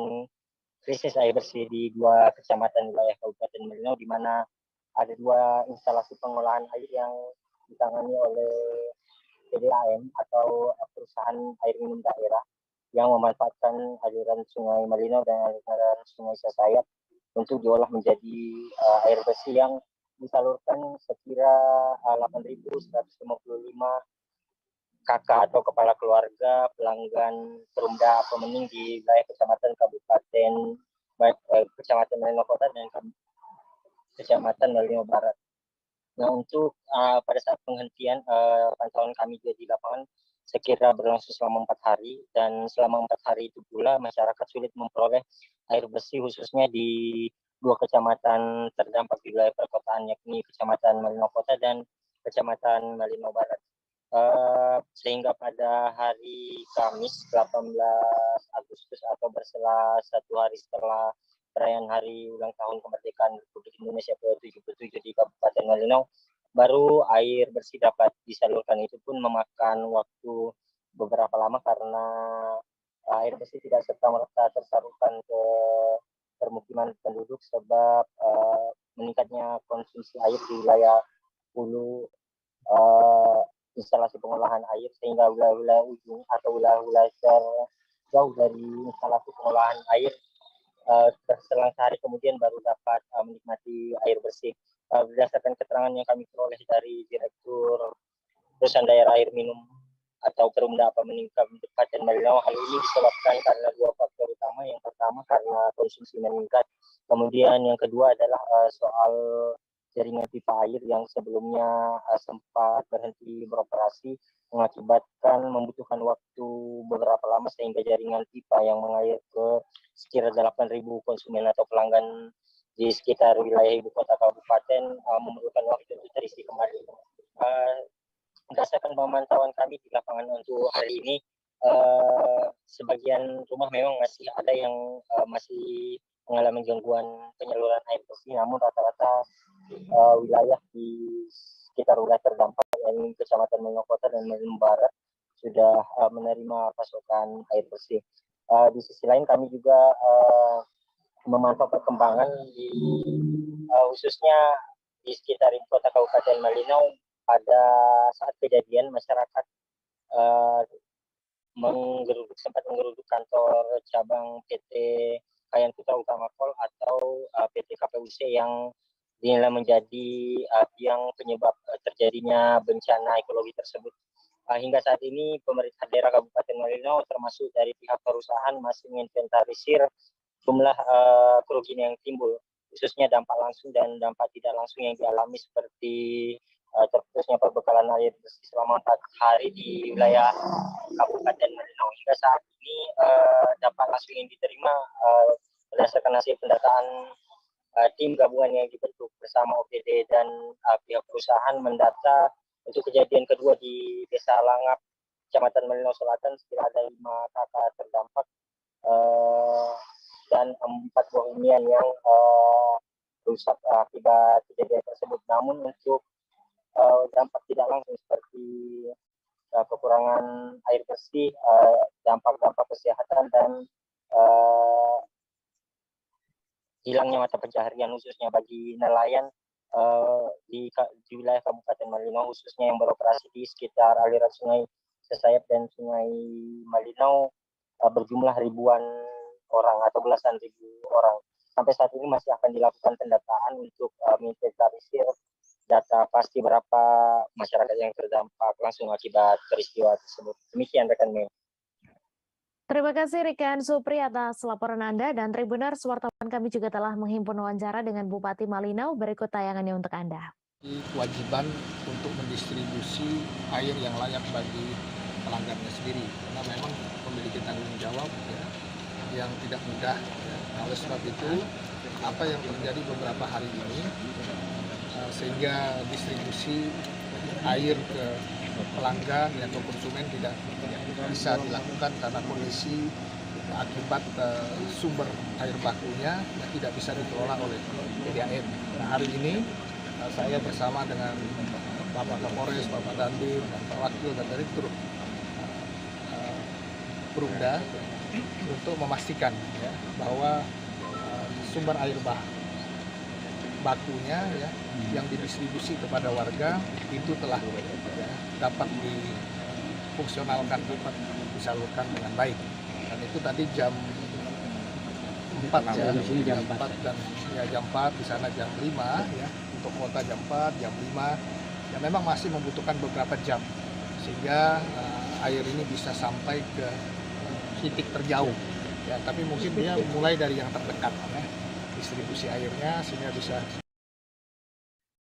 krisis air bersih di dua kecamatan wilayah Kabupaten Malinau, di mana ada dua instalasi pengolahan air yang ditangani oleh PDAM atau perusahaan air minum daerah yang memanfaatkan aliran Sungai Malinau dan aliran Sungai Sesayap untuk diolah menjadi air bersih yang disalurkan sekira 8.155 kakak atau kepala keluarga pelanggan Perumda Pemening di wilayah Kecamatan Kecamatan Malinau Kota dan Kecamatan Malinau Barat. Nah, untuk pada saat penghentian pantauan kami juga di lapangan sekira berlangsung selama 4 hari, dan selama 4 hari itu pula masyarakat sulit memperoleh air bersih khususnya di dua kecamatan terdampak di wilayah perkotaan, yakni Kecamatan Malinau Kota dan Kecamatan Malinau Barat. Sehingga pada hari Kamis 18 Agustus atau berselang 1 hari setelah perayaan hari ulang tahun kemerdekaan Republik Indonesia ke-77 di Kabupaten Malinau, baru air bersih dapat disalurkan. Itu pun memakan waktu beberapa lama karena air bersih tidak serta-merta tersalurkan ke permukiman penduduk sebab meningkatnya konsumsi air di wilayah hulu instalasi pengolahan air, sehingga wilayah-wilayah ujung atau wilayah-wilayah terjauh dari instalasi pengolahan air berselang sehari kemudian baru dapat menikmati air bersih. Berdasarkan keterangan yang kami peroleh dari Direktur Perusahaan Daerah Air Minum atau Perumda Pemening Kabupaten Malinau, hal ini disebabkan karena dua faktor utama. Yang pertama karena konsumsi meningkat, kemudian yang kedua adalah soal jaringan pipa air yang sebelumnya sempat berhenti beroperasi, mengakibatkan membutuhkan waktu beberapa lama sehingga jaringan pipa yang mengalir ke sekitar 8.000 konsumen atau pelanggan di sekitar wilayah ibu kota kabupaten memerlukan waktu untuk terisi kembali. Berdasarkan pemantauan kami di lapangan untuk hari ini, sebagian rumah memang masih ada yang masih mengalami gangguan penyaluran air bersih, namun rata-rata wilayah di sekitar wilayah terdampak, yakni Kecamatan Malinau Kota dan Malinau Barat, sudah menerima pasokan air bersih. Di sisi lain kami juga memantau perkembangan di khususnya di sekitar kota Kabupaten Malinau. Pada saat kejadian masyarakat sempat menggeruduk kantor cabang PT Kayan Putra Utama Kol atau PT KPUC yang dinilai menjadi yang penyebab terjadinya bencana ekologi tersebut. Hingga saat ini pemerintah daerah Kabupaten Malinau termasuk dari pihak perusahaan masih menginventarisir jumlah kerugian yang timbul, khususnya dampak langsung dan dampak tidak langsung yang dialami seperti terputusnya perbekalan air bersih selama 4 hari di wilayah Kabupaten Malinau. Hingga saat ini dampak langsung yang diterima berdasarkan hasil pendataan tim gabungan yang dibentuk bersama OPD dan pihak perusahaan mendata untuk kejadian kedua di Desa Langap, Kecamatan Malino Selatan, sekira ada 5 kakak terdampak dan 4 buah hunian yang rusak akibat kejadian tersebut. Namun untuk dampak tidak langsung seperti kekurangan air bersih, dampak-dampak kesehatan dan hilangnya mata pencaharian khususnya bagi nelayan di wilayah Kabupaten Malino, khususnya yang beroperasi di sekitar aliran Sungai Sesayap dan Sungai Malino, berjumlah ribuan orang atau belasan ribu orang. Sampai saat ini masih akan dilakukan pendataan untuk menginventarisir data pasti berapa masyarakat yang terdampak langsung akibat peristiwa tersebut. Demikian rekan Mei. Terima kasih Rikan Supri atas laporan Anda, dan Tribuners, wartawan kami juga telah menghimpun wawancara dengan Bupati Malino. Berikut tayangannya untuk Anda. Kewajiban untuk mendistribusi air yang layak bagi pelanggannya sendiri, karena memang memiliki tanggung jawab ya, yang tidak mudah. Ya. Oleh sebab itu, apa yang terjadi beberapa hari ini, sehingga distribusi air ke pelanggan atau konsumen tidak bisa dilakukan karena kondisi akibat sumber air bakunya yang tidak bisa dikelola oleh PDAM. Nah, hari ini saya bersama dengan Bapak Kapolres, Bapak Dandim, dan Pak Wakil dan Direktur Perumda untuk memastikan ya, bahwa sumber air bakunya ya, yang didistribusi kepada warga itu telah ya, dapat difungsionalkan, dapat disalurkan dengan baik. Dan itu tadi jam 4 ya, jam 4 dan ya jam 4 di sana jam 5 ya, untuk kota jam 4, jam 5 ya, memang masih membutuhkan beberapa jam sehingga air ini bisa sampai ke titik terjauh ya, tapi mungkin dia mulai dari yang terdekat ya, distribusi airnya sehingga bisa.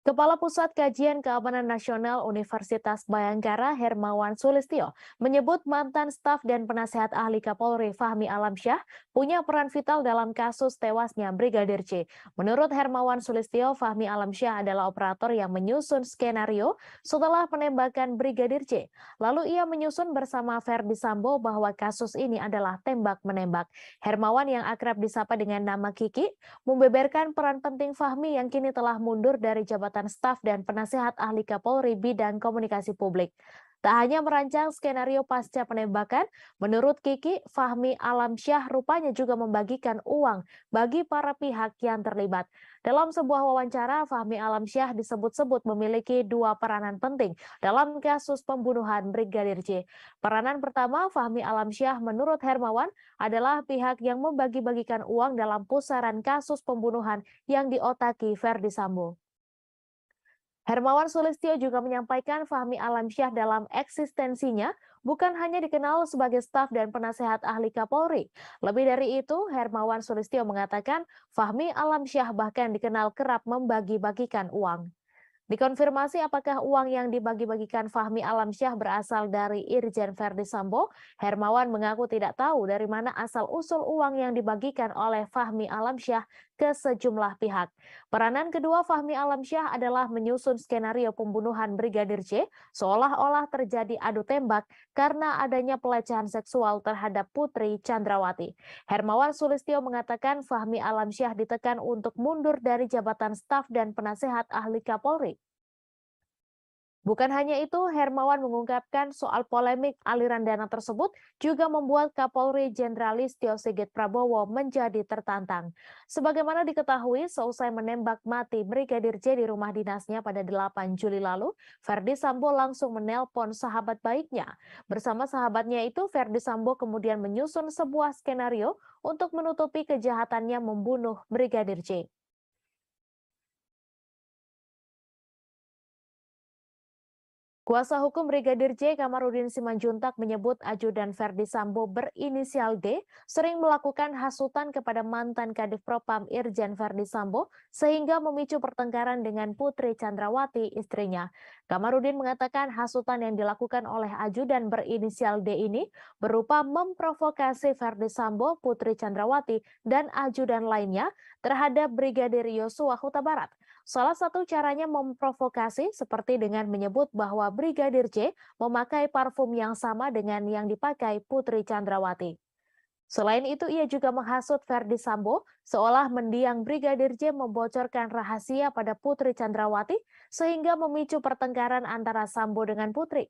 Kepala Pusat Kajian Keamanan Nasional Universitas Bhayangkara Hermawan Sulistyo menyebut mantan staf dan penasehat ahli Kapolri Fahmi Alamsyah punya peran vital dalam kasus tewasnya Brigadir C. Menurut Hermawan Sulistyo, Fahmi Alamsyah adalah operator yang menyusun skenario setelah penembakan Brigadir C. Lalu ia menyusun bersama Verdi Sambo bahwa kasus ini adalah tembak-menembak. Hermawan yang akrab disapa dengan nama Kiki membeberkan peran penting Fahmi yang kini telah mundur dari jabatan staf dan penasehat ahli Kapolri bidang komunikasi publik. Tak hanya merancang skenario pasca penembakan, menurut Kiki, Fahmi Alamsyah rupanya juga membagikan uang bagi para pihak yang terlibat. Dalam sebuah wawancara, Fahmi Alamsyah disebut-sebut memiliki 2 peranan penting dalam kasus pembunuhan Brigadir J. Peranan pertama, Fahmi Alamsyah menurut Hermawan adalah pihak yang membagi-bagikan uang dalam pusaran kasus pembunuhan yang diotaki Verdi Sambo. Hermawan Sulistyo juga menyampaikan Fahmi Alamsyah dalam eksistensinya bukan hanya dikenal sebagai staf dan penasehat ahli Kapolri. Lebih dari itu, Hermawan Sulistyo mengatakan Fahmi Alamsyah bahkan dikenal kerap membagi-bagikan uang. Dikonfirmasi apakah uang yang dibagi-bagikan Fahmi Alamsyah berasal dari Irjen Verdi Sambo, Hermawan mengaku tidak tahu dari mana asal-usul uang yang dibagikan oleh Fahmi Alamsyah ke sejumlah pihak. Peranan kedua Fahmi Alamsyah adalah menyusun skenario pembunuhan Brigadir C, seolah-olah terjadi adu tembak karena adanya pelecehan seksual terhadap Putri Chandrawati. Hermawan Sulistyo mengatakan Fahmi Alamsyah ditekan untuk mundur dari jabatan staf dan penasehat ahli Kapolri. Bukan hanya itu, Hermawan mengungkapkan soal polemik aliran dana tersebut juga membuat Kapolri Jenderal Listio Sigit Prabowo menjadi tertantang. Sebagaimana diketahui, seusai menembak mati Brigadir J di rumah dinasnya pada 8 Juli lalu, Verdi Sambo langsung menelpon sahabat baiknya. Bersama sahabatnya itu, Verdi Sambo kemudian menyusun sebuah skenario untuk menutupi kejahatannya membunuh Brigadir J. Kuasa hukum Brigadir J. Kamarudin Simanjuntak menyebut ajudan Ferdi Sambo berinisial D sering melakukan hasutan kepada mantan Kadif Propam Irjen Ferdi Sambo sehingga memicu pertengkaran dengan Putri Chandrawati, istrinya. Kamarudin mengatakan hasutan yang dilakukan oleh ajudan berinisial D ini berupa memprovokasi Ferdi Sambo, Putri Chandrawati, dan ajudan lainnya terhadap Brigadir Yosua Huta Barat. Salah satu caranya memprovokasi seperti dengan menyebut bahwa Brigadir J memakai parfum yang sama dengan yang dipakai Putri Chandrawati. Selain itu, ia juga menghasut Ferdi Sambo seolah mendiang Brigadir J membocorkan rahasia pada Putri Chandrawati sehingga memicu pertengkaran antara Sambo dengan Putri.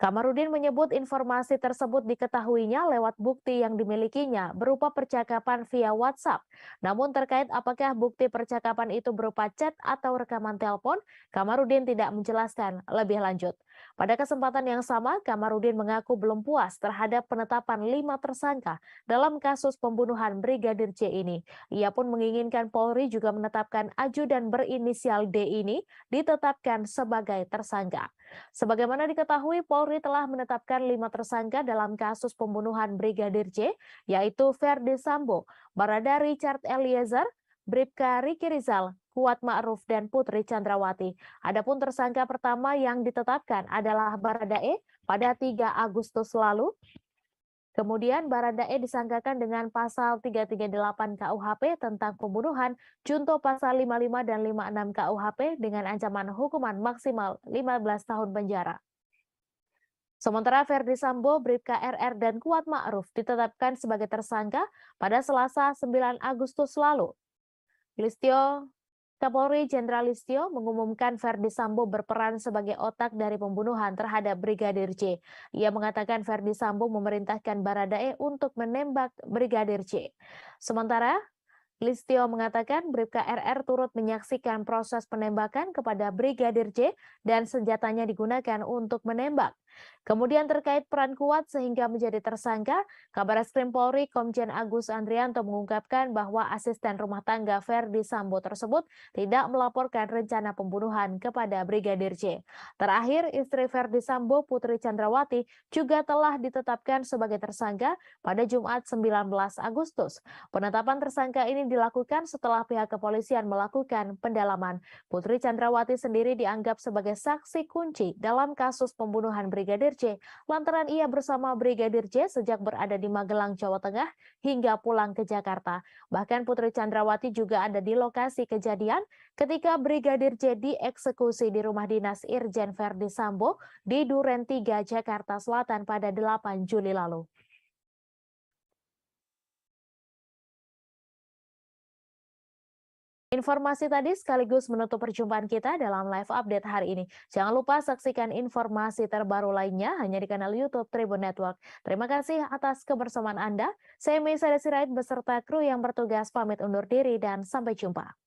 Kamarudin menyebut informasi tersebut diketahuinya lewat bukti yang dimilikinya berupa percakapan via WhatsApp. Namun terkait apakah bukti percakapan itu berupa chat atau rekaman telepon, Kamarudin tidak menjelaskan lebih lanjut. Pada kesempatan yang sama, Kamarudin mengaku belum puas terhadap penetapan 5 tersangka dalam kasus pembunuhan Brigadir J ini. Ia pun menginginkan Polri juga menetapkan ajudan berinisial D ini ditetapkan sebagai tersangka. Sebagaimana diketahui, Polri telah menetapkan 5 tersangka dalam kasus pembunuhan Brigadir J, yaitu Ferdi Sambo, Barada Richard Eliezer, Bribka Riki Rizal, Kuat Ma'ruf, dan Putri Chandrawati. Adapun tersangka pertama yang ditetapkan adalah Baradae pada 3 Agustus lalu. Kemudian Baradae disangkakan dengan pasal 338 KUHP tentang pembunuhan, junto pasal 55 dan 56 KUHP dengan ancaman hukuman maksimal 15 tahun penjara. Sementara Ferdi Sambo, Bribka RR, dan Kuat Ma'ruf ditetapkan sebagai tersangka pada Selasa 9 Agustus lalu. Kapolri Jenderal Listio mengumumkan Ferdi Sambo berperan sebagai otak dari pembunuhan terhadap Brigadir J. Ia mengatakan Ferdi Sambo memerintahkan Baradae untuk menembak Brigadir J. Sementara Listio mengatakan Bribka RR turut menyaksikan proses penembakan kepada Brigadir J dan senjatanya digunakan untuk menembak. Kemudian terkait peran Kuat sehingga menjadi tersangka, Kabareskrim Polri Komjen Agus Andrianto mengungkapkan bahwa asisten rumah tangga Ferdi Sambo tersebut tidak melaporkan rencana pembunuhan kepada Brigadir J. Terakhir, istri Ferdi Sambo, Putri Chandrawati, juga telah ditetapkan sebagai tersangka pada Jumat 19 Agustus. Penetapan tersangka ini dilakukan setelah pihak kepolisian melakukan pendalaman. Putri Chandrawati sendiri dianggap sebagai saksi kunci dalam kasus pembunuhan Brigadir J, lantaran ia bersama Brigadir J sejak berada di Magelang, Jawa Tengah hingga pulang ke Jakarta. Bahkan Putri Chandrawati juga ada di lokasi kejadian ketika Brigadir J dieksekusi di rumah dinas Irjen Ferdi Sambo di Duren 3, Jakarta Selatan pada 8 Juli lalu. Informasi tadi sekaligus menutup perjumpaan kita dalam live update hari ini. Jangan lupa saksikan informasi terbaru lainnya hanya di kanal YouTube Tribun Network. Terima kasih atas kebersamaan Anda. Saya Meisa Desirait beserta kru yang bertugas pamit undur diri dan sampai jumpa.